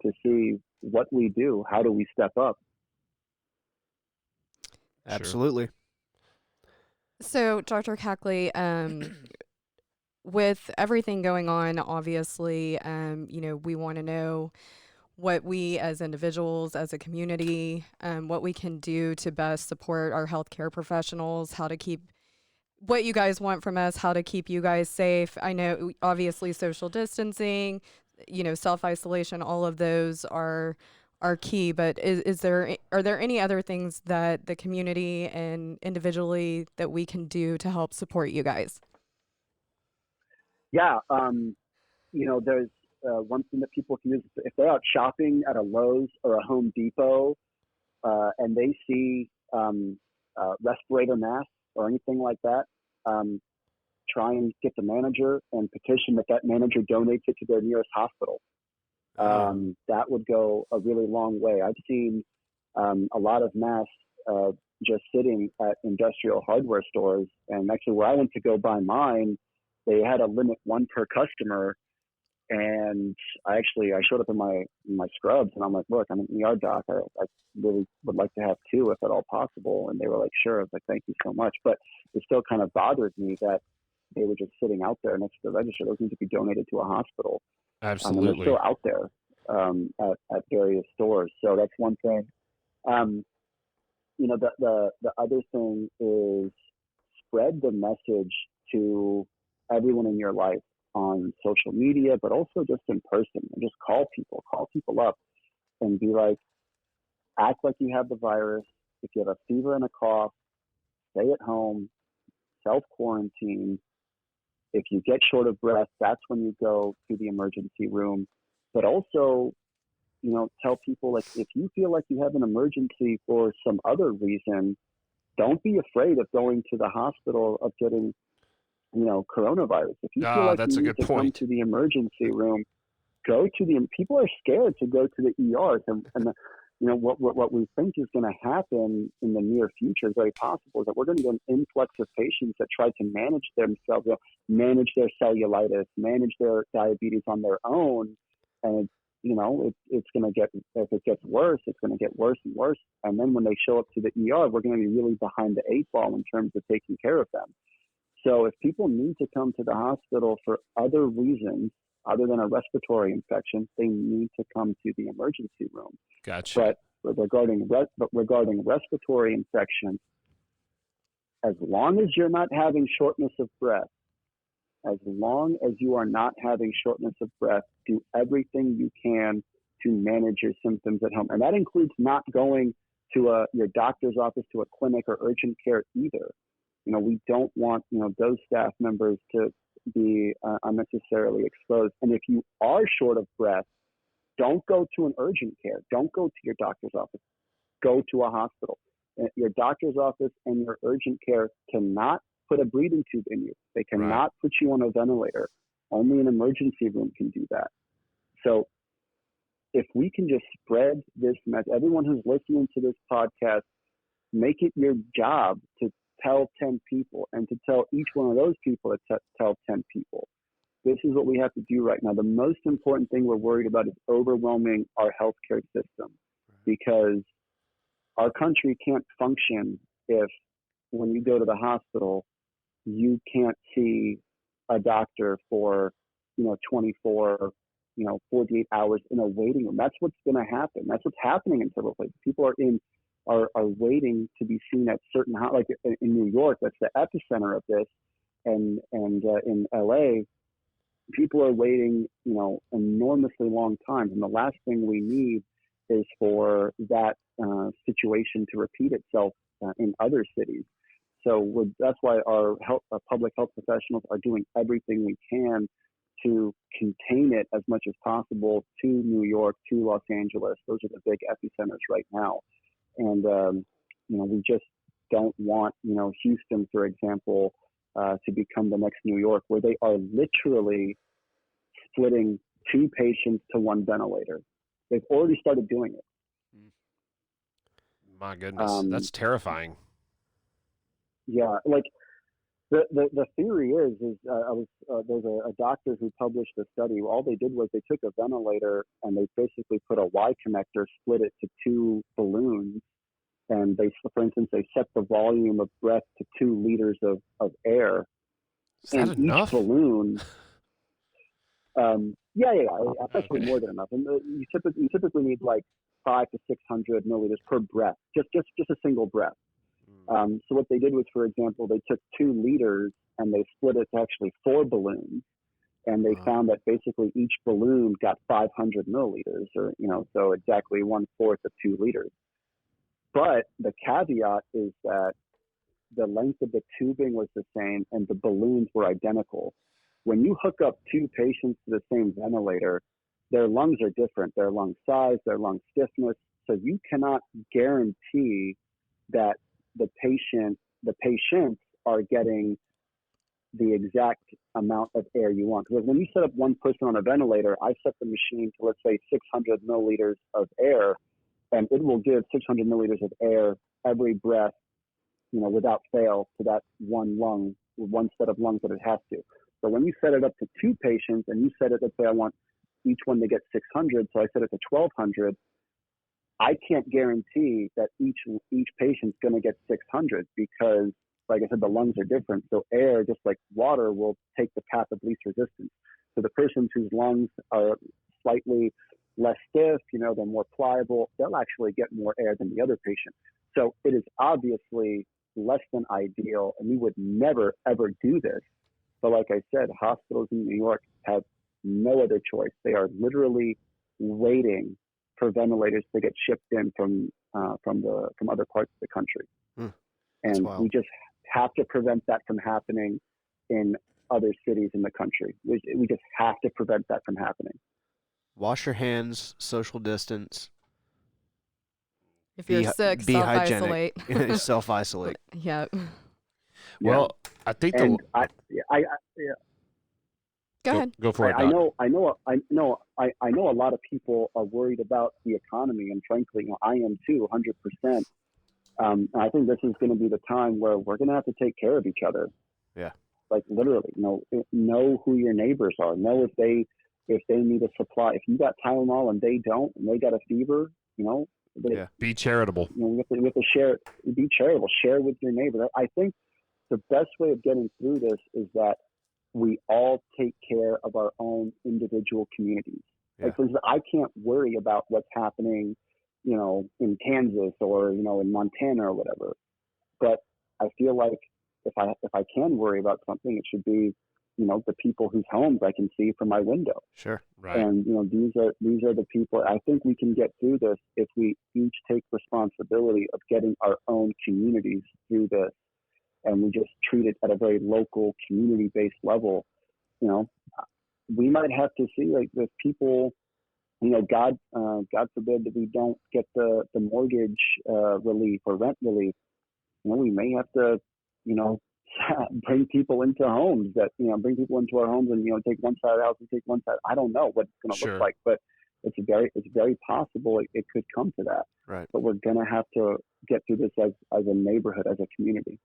to see what we do. How do we step up? Absolutely. So, Dr. Kakli, with everything going on, obviously, we want to know what we as individuals, as a community, what we can do to best support our healthcare professionals, how to keep what you guys want from us, how to keep you guys safe. I know, obviously, social distancing, self-isolation, all of those are key, but are there any other things that the community and individually that we can do to help support you guys? Yeah, there's one thing that people can use. If they're out shopping at a Lowe's or a Home Depot and they see respirator masks or anything like that, try and get the manager and petition that manager donates it to their nearest hospital. That would go a really long way. I've seen a lot of masks just sitting at industrial hardware stores. And actually, where I went to go buy mine, they had a limit one per customer. And I showed up in my scrubs, and I'm like, look, I'm an ER doc. I really would like to have two, if at all possible. And they were like, sure. I was like, thank you so much. But it still kind of bothered me that they were just sitting out there next to the register. Those need to be donated to a hospital. Absolutely. And they're still out there at various stores. So that's one thing. The other thing is spread the message to everyone in your life on social media, but also just in person, and just call people up and be like, act like you have the virus. If you have a fever and a cough, stay at home, self-quarantine. If you get short of breath, that's when you go to the emergency room. But also, tell people, like, if you feel like you have an emergency for some other reason, don't be afraid of going to the hospital, of getting coronavirus. If you feel like that's you a need good to point. come to the emergency room, go to the. People are scared to go to the ERs, and what we think is going to happen in the near future, is very possible, is that we're going to get an influx of patients that try to manage themselves, manage their cellulitis, manage their diabetes on their own, and it's going to get, if it gets worse, it's going to get worse and worse. And then when they show up to the ER, we're going to be really behind the eight ball in terms of taking care of them. So if people need to come to the hospital for other reasons other than a respiratory infection, they need to come to the emergency room. Gotcha. But regarding respiratory infections, as long as you're not having shortness of breath, as long as you are not having shortness of breath, do everything you can to manage your symptoms at home. And that includes not going to your doctor's office, to a clinic or urgent care either. We don't want, those staff members to be unnecessarily exposed. And if you are short of breath, don't go to an urgent care. Don't go to your doctor's office. Go to a hospital. Your doctor's office and your urgent care cannot put a breathing tube in you. They cannot put you on a ventilator. Only an emergency room can do that. So if we can just spread this message, everyone who's listening to this podcast, make it your job to tell 10 people, and to tell each one of those people to tell 10 people. This is what we have to do right now. The most important thing we're worried about is overwhelming our healthcare system, because our country can't function if, when you go to the hospital, you can't see a doctor for 24, 48 hours in a waiting room. That's what's going to happen. That's what's happening in several places. People are waiting to be seen at certain, like in New York, that's the epicenter of this, and in LA, people are waiting enormously long times, and the last thing we need is for that situation to repeat itself in other cities. So that's why our public health professionals are doing everything we can to contain it as much as possible to New York, to Los Angeles. Those are the big epicenters right now. And, we just don't want, Houston, for example, to become the next New York, where they are literally splitting 2 patients to 1 ventilator. They've already started doing it. My goodness, that's terrifying. Yeah, like the theory is there's a doctor who published a study. All they did was they took a ventilator and they basically put a Y connector, split it to 2 balloons, and for instance, they set the volume of breath to 2 liters of air. Is that and enough? Each balloon, it's actually more than enough. And you typically need like 500 to 600 milliliters per breath, just a single breath. So what they did was, for example, they took 2 liters and they split it to actually 4 balloons, and they found that basically each balloon got 500 milliliters, or so exactly 1/4 of 2 liters. But the caveat is that the length of the tubing was the same and the balloons were identical. When you hook up 2 patients to the same ventilator, their lungs are different, their lung size, their lung stiffness. So you cannot guarantee that the patients are getting the exact amount of air you want. Because when you set up one person on a ventilator, I set the machine to, let's say, 600 milliliters of air, and it will give 600 milliliters of air every breath without fail to that one set of lungs that it has to. So when you set it up to 2 patients and you set it, let's say I want each one to get 600, so I set it to 1,200, I can't guarantee that each patient's going to get 600 because, like I said, the lungs are different. So air, just like water, will take the path of least resistance. So the person whose lungs are slightly less stiff, they're more pliable, they'll actually get more air than the other patient. So it is obviously less than ideal, and we would never, ever do this. But like I said, hospitals in New York have no other choice. They are literally waiting for ventilators to get shipped in from other parts of the country. And we just have to prevent that from happening in other cities in the country. We just have to prevent that from happening. Wash your hands, social distance. If you're sick, self-isolate. Self-isolate. Yep. Well, I think Go ahead. Go for it. I know a lot of people are worried about the economy, and frankly, I am too, 100%. I think this is going to be the time where we're going to have to take care of each other. Yeah. Like literally, know who your neighbors are. Know if they need a supply. If you got Tylenol and they don't, and they got a fever, be charitable. We have to share. Be charitable. Share with your neighbor. I think the best way of getting through this is that we all take care of our own individual communities. Yeah. Like, for instance, I can't worry about what's happening, in Kansas or, in Montana or whatever. But I feel like if I can worry about something, it should be, the people whose homes I can see from my window. Sure. Right. And, these are the people. I think we can get through this if we each take responsibility of getting our own communities through this. And we just treat it at a very local, community-based level. We might have to see, like, if people, God forbid that we don't get the mortgage relief or rent relief. We may have to, bring people into homes bring people into our homes and take one side of the house and take one side. I don't know what it's going to look like, but it's very possible it could come to that. Right. But we're going to have to get through this as a neighborhood, as a community.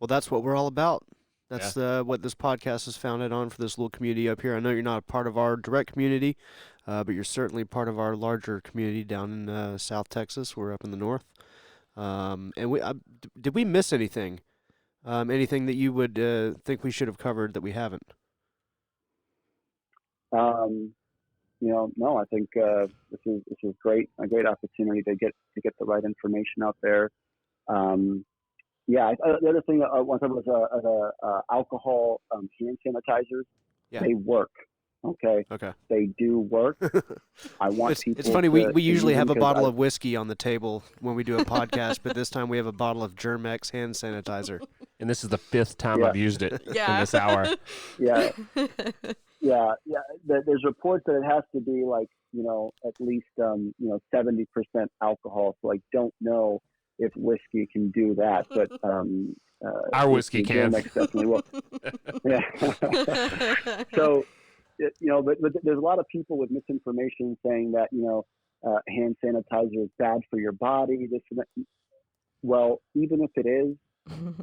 Well, that's what we're all about. That's what this podcast is founded on for this little community up here. I know you're not a part of our direct community, but you're certainly part of our larger community down in South Texas. We're up in the north. And did we miss anything? Anything that you would think we should have covered that we haven't? No, I think this is great. A great opportunity to get the right information out there. The other thing I want to talk about was alcohol hand sanitizers. Yeah. They work. Okay. They do work. I want people. It's funny. We usually have a bottle of whiskey on the table when we do a podcast, but this time we have a bottle of Germ-X hand sanitizer. And this is the 5th time I've used it in this hour. Yeah. There's reports that it has to be like, at least 70% alcohol. So I don't know if whiskey can do that, but our whiskey can. Germ-X definitely will. Yeah. So, but there's a lot of people with misinformation saying that hand sanitizer is bad for your body. This and that. Well, even if it is,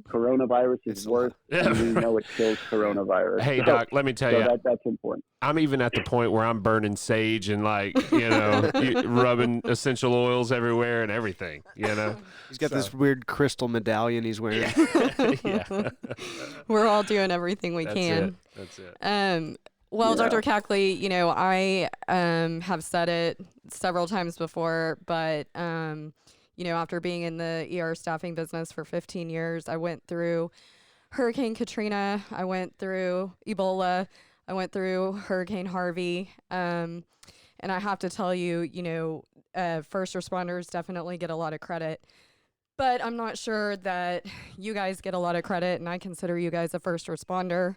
coronavirus is worse, and we know it kills coronavirus. Hey, Doc, let me tell you, that's important. I'm even at the point where I'm burning sage and rubbing essential oils everywhere and everything. He's got this weird crystal medallion he's wearing. Yeah. We're all doing everything we can. That's it. Well, Dr. Kakli, I have said it several times before, but after being in the ER staffing business for 15 years, I went through Hurricane Katrina, I went through Ebola, I went through Hurricane Harvey, and I have to tell you, first responders definitely get a lot of credit, but I'm not sure that you guys get a lot of credit, and I consider you guys a first responder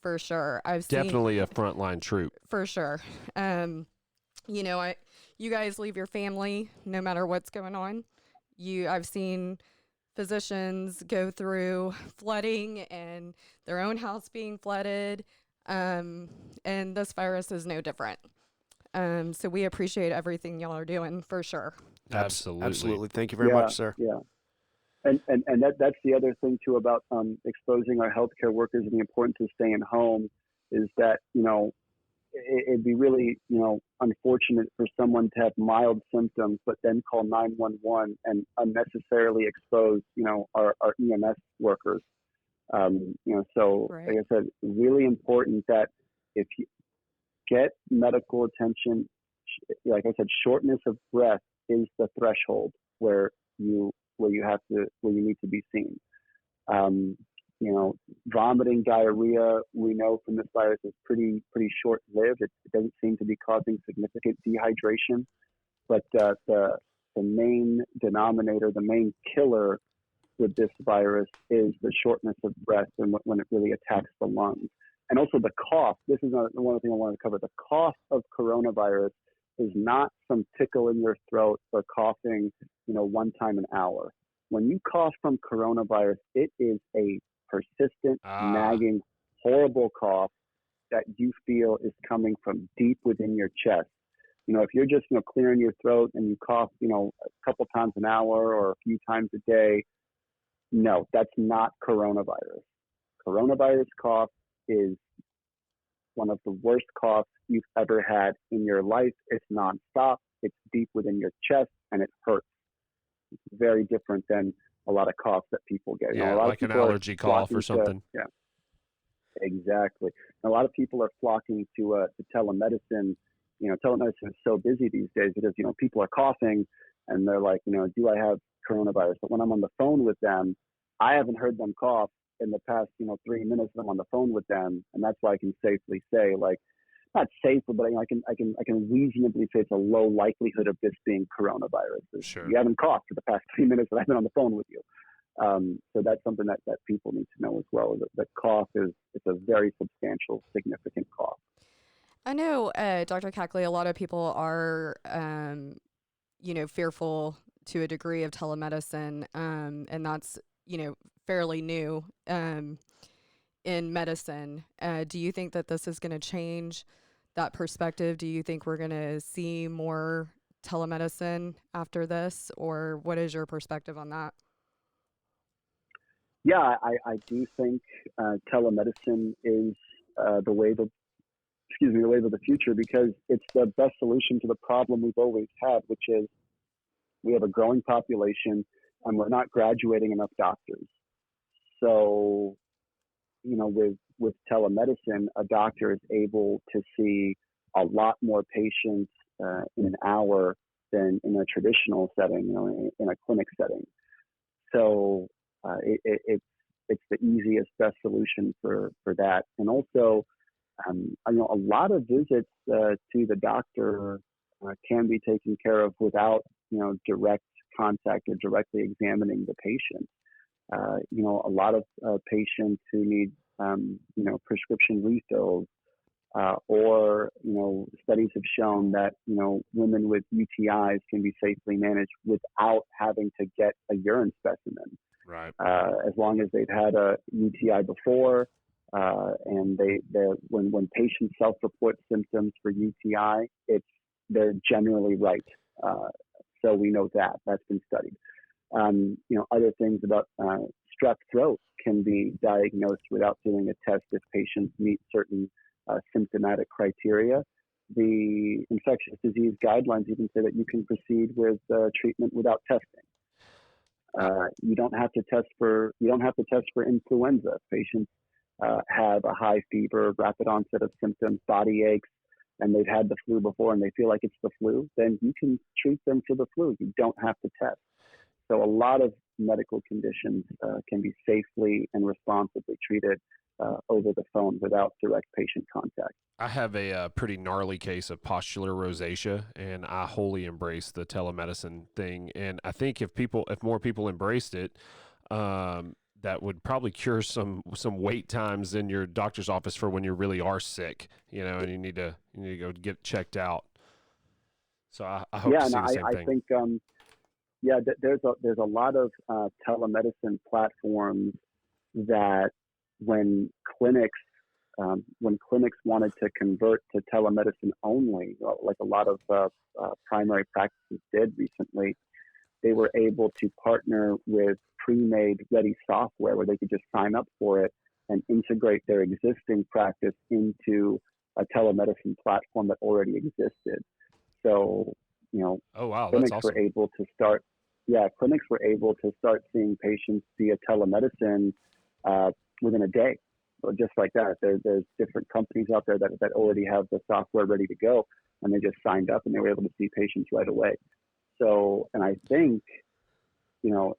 for sure. Definitely a frontline troop. For sure. You guys leave your family no matter what's going on. I've seen physicians go through flooding and their own house being flooded, and this virus is no different. So we appreciate everything y'all are doing for sure. Absolutely. Thank you very much, sir. Yeah. And that's the other thing too about exposing our healthcare workers and the importance of staying home is that, it'd be really, unfortunate for someone to have mild symptoms, but then call 911 and unnecessarily expose, our EMS workers. So Right. like I said, really important that if you get medical attention, like I said, shortness of breath is the threshold where you need to be seen. Vomiting, diarrhea, we know from this virus is pretty short-lived. It doesn't seem to be causing significant dehydration, but the main denominator, the main killer with this virus is the shortness of breath and when it really attacks the lungs. And also the cough. This is one thing I wanted to cover. The cough of coronavirus is not some tickle in your throat or coughing, one time an hour. When you cough from coronavirus, it is a persistent, nagging, horrible cough that you feel is coming from deep within your chest. If you're just, clearing your throat and you cough, a couple times an hour or a few times a day, no, that's not coronavirus. Coronavirus cough is one of the worst coughs you've ever had in your life. It's nonstop. It's deep within your chest and it hurts. It's very different than a lot of coughs that people get. Yeah, a lot like of an people allergy cough or something. Yeah, exactly. And a lot of people are flocking to telemedicine. Telemedicine is so busy these days because, people are coughing and they're like, do I have coronavirus? But when I'm on the phone with them, I haven't heard them cough in the past, 3 minutes that I'm on the phone with them. And that's why I can safely say, like, not safely, but I can reasonably say it's a low likelihood of this being coronavirus. Sure. You haven't coughed for the past 3 minutes that I've been on the phone with you. So that's something that people need to know as well. That cough it's a very substantial, significant cough. I know, Dr. Kakli, a lot of people are, fearful to a degree of telemedicine, and that's, fairly new in medicine. Do you think that this is going to change that perspective? Do you think we're going to see more telemedicine after this, or what is your perspective on that? Yeah, I do think telemedicine is the wave of the future because it's the best solution to the problem we've always had, which is we have a growing population and we're not graduating enough doctors. So, with telemedicine, a doctor is able to see a lot more patients in an hour than in a traditional setting, in a clinic setting. So it's the easiest, best solution for that. And also, a lot of visits to the doctor can be taken care of without, direct contact or directly examining the patient. A lot of patients who need, prescription refills, or, studies have shown that, women with UTIs can be safely managed without having to get a urine specimen. Right. As long as they've had a UTI before, and when patients self-report symptoms for UTI, they're generally right. So we know that's been studied. Other things about strep throat can be diagnosed without doing a test if patients meet certain symptomatic criteria. The infectious disease guidelines even say that you can proceed with treatment without testing. You don't have to test for influenza. Patients have a high fever, rapid onset of symptoms, body aches, and they've had the flu before and they feel like it's the flu, then you can treat them for the flu. You don't have to test. So a lot of medical conditions can be safely and responsibly treated over the phone without direct patient contact. I have a pretty gnarly case of pustular rosacea, and I wholly embrace the telemedicine thing. And I think if more people embraced it, that would probably cure some wait times in your doctor's office for when you really are sick, and you need to go get checked out. So I hope to see the same thing. I think there's a lot of telemedicine platforms that when clinics wanted to convert to telemedicine only, like a lot of primary practices did recently, they were able to partner with pre-made ready software where they could just sign up for it and integrate their existing practice into a telemedicine platform that already existed. So, Oh, wow. clinics That's awesome. were able to start, clinics were able to start seeing patients via telemedicine within a day. So just like that, there's different companies out there that already have the software ready to go, and they just signed up and they were able to see patients right away. So, and I think,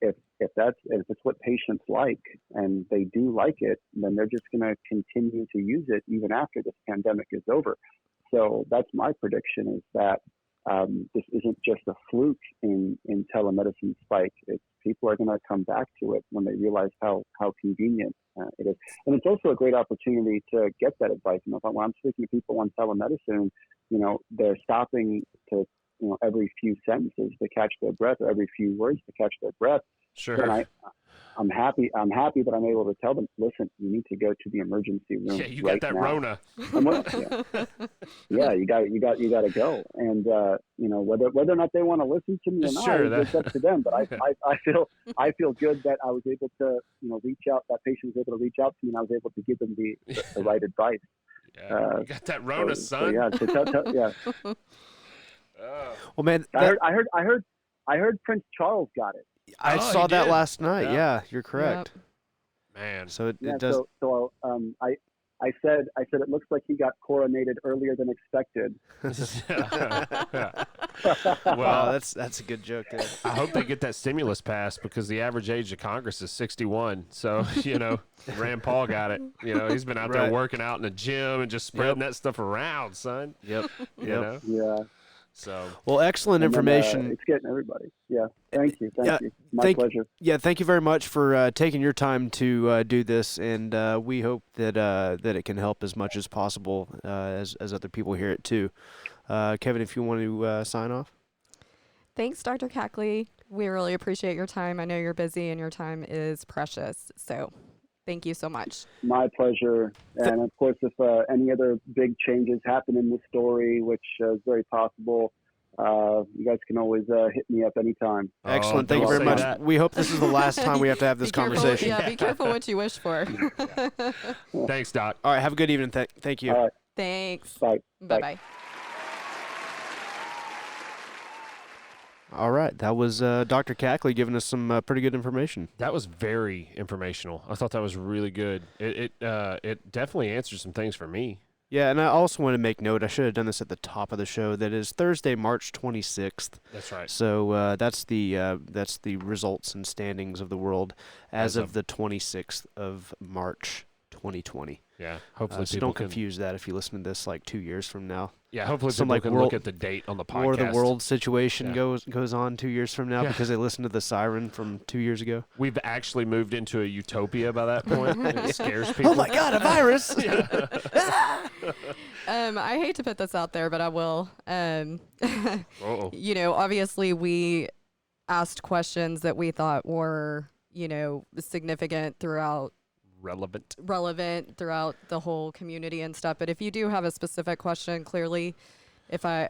if it's what patients like and they do like it, then they're just going to continue to use it even after this pandemic is over. So that's my prediction, is that this isn't just a fluke in telemedicine spike. People are going to come back to it when they realize how convenient it is. And it's also a great opportunity to get that advice. When I'm speaking to people on telemedicine, they're stopping to, every few sentences to catch their breath, or every few words to catch their breath. Sure. And I'm happy that I'm able to tell them, listen, you need to go to the emergency room. Yeah, you right got that now. Rona. You got to go. And whether or not they want to listen to me or not, Sure, it's up to them. But I feel good that I was able to reach out. That patient was able to reach out to me, and I was able to give them the right advice. Yeah, you got that Rona, son. Yeah. Well, man, I heard Prince Charles got it. I Oh, saw he that did. last night. Yeah. Yeah, you're correct. Man. So it does. So I said it looks like he got coronated earlier than expected. Wow, that's a good joke there. I hope they get that stimulus passed, because the average age of Congress is 61. So, Rand Paul got it. He's been out there Right. working out in the gym and just spreading that stuff around, son. Yep. You Yep. know? Yeah. So, Well, excellent And then, information. it's getting everybody. Yeah. Thank you. Thank you. My thank- pleasure. Yeah, thank you very much for taking your time to do this, and we hope that it can help as much as possible as other people hear it too. Kevin, if you want to sign off. Thanks, Dr. Kakli. We really appreciate your time. I know you're busy and your time is precious. So thank you so much. My pleasure. And of course, if any other big changes happen in the story, which is very possible, you guys can always hit me up anytime. Excellent. Thank you don't very say much. that. We hope this is the last time we have to have this Be careful- conversation. Yeah, be careful what you wish for. thanks, Doc. All right. Have a good evening. Thank you. All right. Thanks. Bye. Bye-bye. All right. That was Dr. Kakli giving us some pretty good information. That was very informational. I thought that was really good. It definitely answered some things for me. Yeah, and I also want to make note, I should have done this at the top of the show, that is Thursday, March 26th. That's right. So that's the results and standings of the world as of the 26th of March 2020. Yeah. Hopefully So people don't can. confuse that if you listen to this like 2 years from now. Yeah. Hopefully some, people like, can world- look at the date on the podcast. Or the world situation Yeah. goes on 2 years from now Yeah. because they listened to the siren from 2 years ago. We've actually moved into a utopia by that point. It scares people. Oh my God, a virus! I hate to put this out there, but I will. Uh-oh. Obviously we asked questions that we thought were, significant relevant throughout the whole community and stuff. But if you do have a specific question, clearly,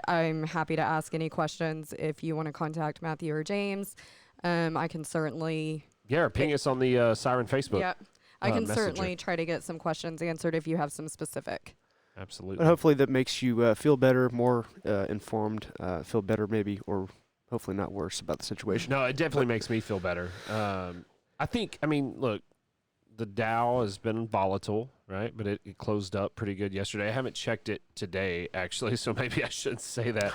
I'm happy to ask any questions. If you want to contact Matthew or James, I can certainly. Yeah, or ping us on the Siren Facebook. Yeah, I can Messenger. certainly try to get some questions answered if you have some specific. Absolutely. But hopefully that makes you feel better, more informed, feel better maybe, or hopefully not worse about the situation. No, it definitely makes me feel better. Look, the Dow has been volatile, right? But it closed up pretty good yesterday. I haven't checked it today, actually, so maybe I shouldn't say that.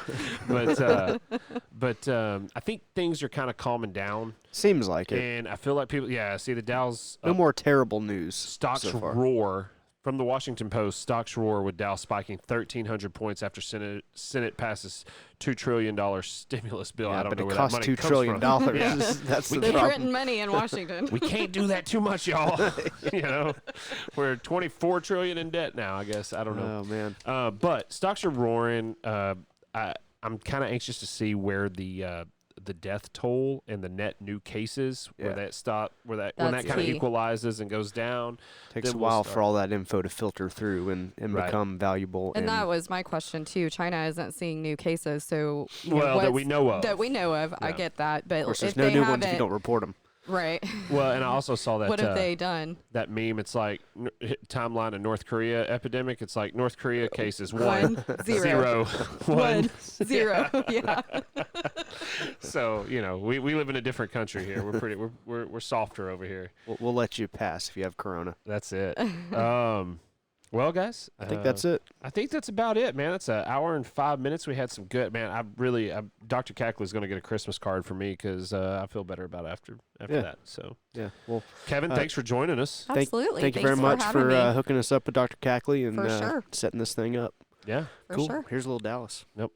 But I think things are kind of calming down. Seems like it. And I feel like people, the Dow's No more terrible news. stocks so far. roar. From the Washington Post, stocks roar with Dow spiking 1,300 points after Senate passes $2 trillion stimulus bill. Yeah, I don't but know it where costs that money $2 comes trillion. from. Yeah. That's the They're problem. printing money in Washington. We can't do that too much, y'all. We're $24 trillion in debt now. I guess I don't know. Oh man. But stocks are roaring. I'm kind of anxious to see where the the death toll and the net new cases, where Yeah. when that That's kind of key. equalizes and goes down. Takes then a we'll while start. for all that info to filter through and Right. become valuable. And that was my question too. China isn't seeing new cases, so you know, Well, that we what's- know of. That we know of. I Yeah. get that, but of course, if there's no they new haven't, ones if you don't report them. right? Well, and I also saw that what have they done? that meme. It's like timeline of North Korea epidemic. It's like North Korea cases 1, 0, 1. 0. Yeah. So we live in a different country here. We're softer over here. We'll let you pass if you have corona. That's it. Well, guys, I think that's it. I think that's about it, man. That's an hour and 5 minutes. We had some good, man. Dr. Kakli is going to get a Christmas card for me because I feel better about it after Yeah. that. So, Yeah. Well, Kevin, thanks for joining us. Absolutely. thank you Thanks very much having for me. hooking us up with Dr. Kakli and For sure. setting this thing up. Yeah. For cool. sure. Here's a little Dallas. Nope.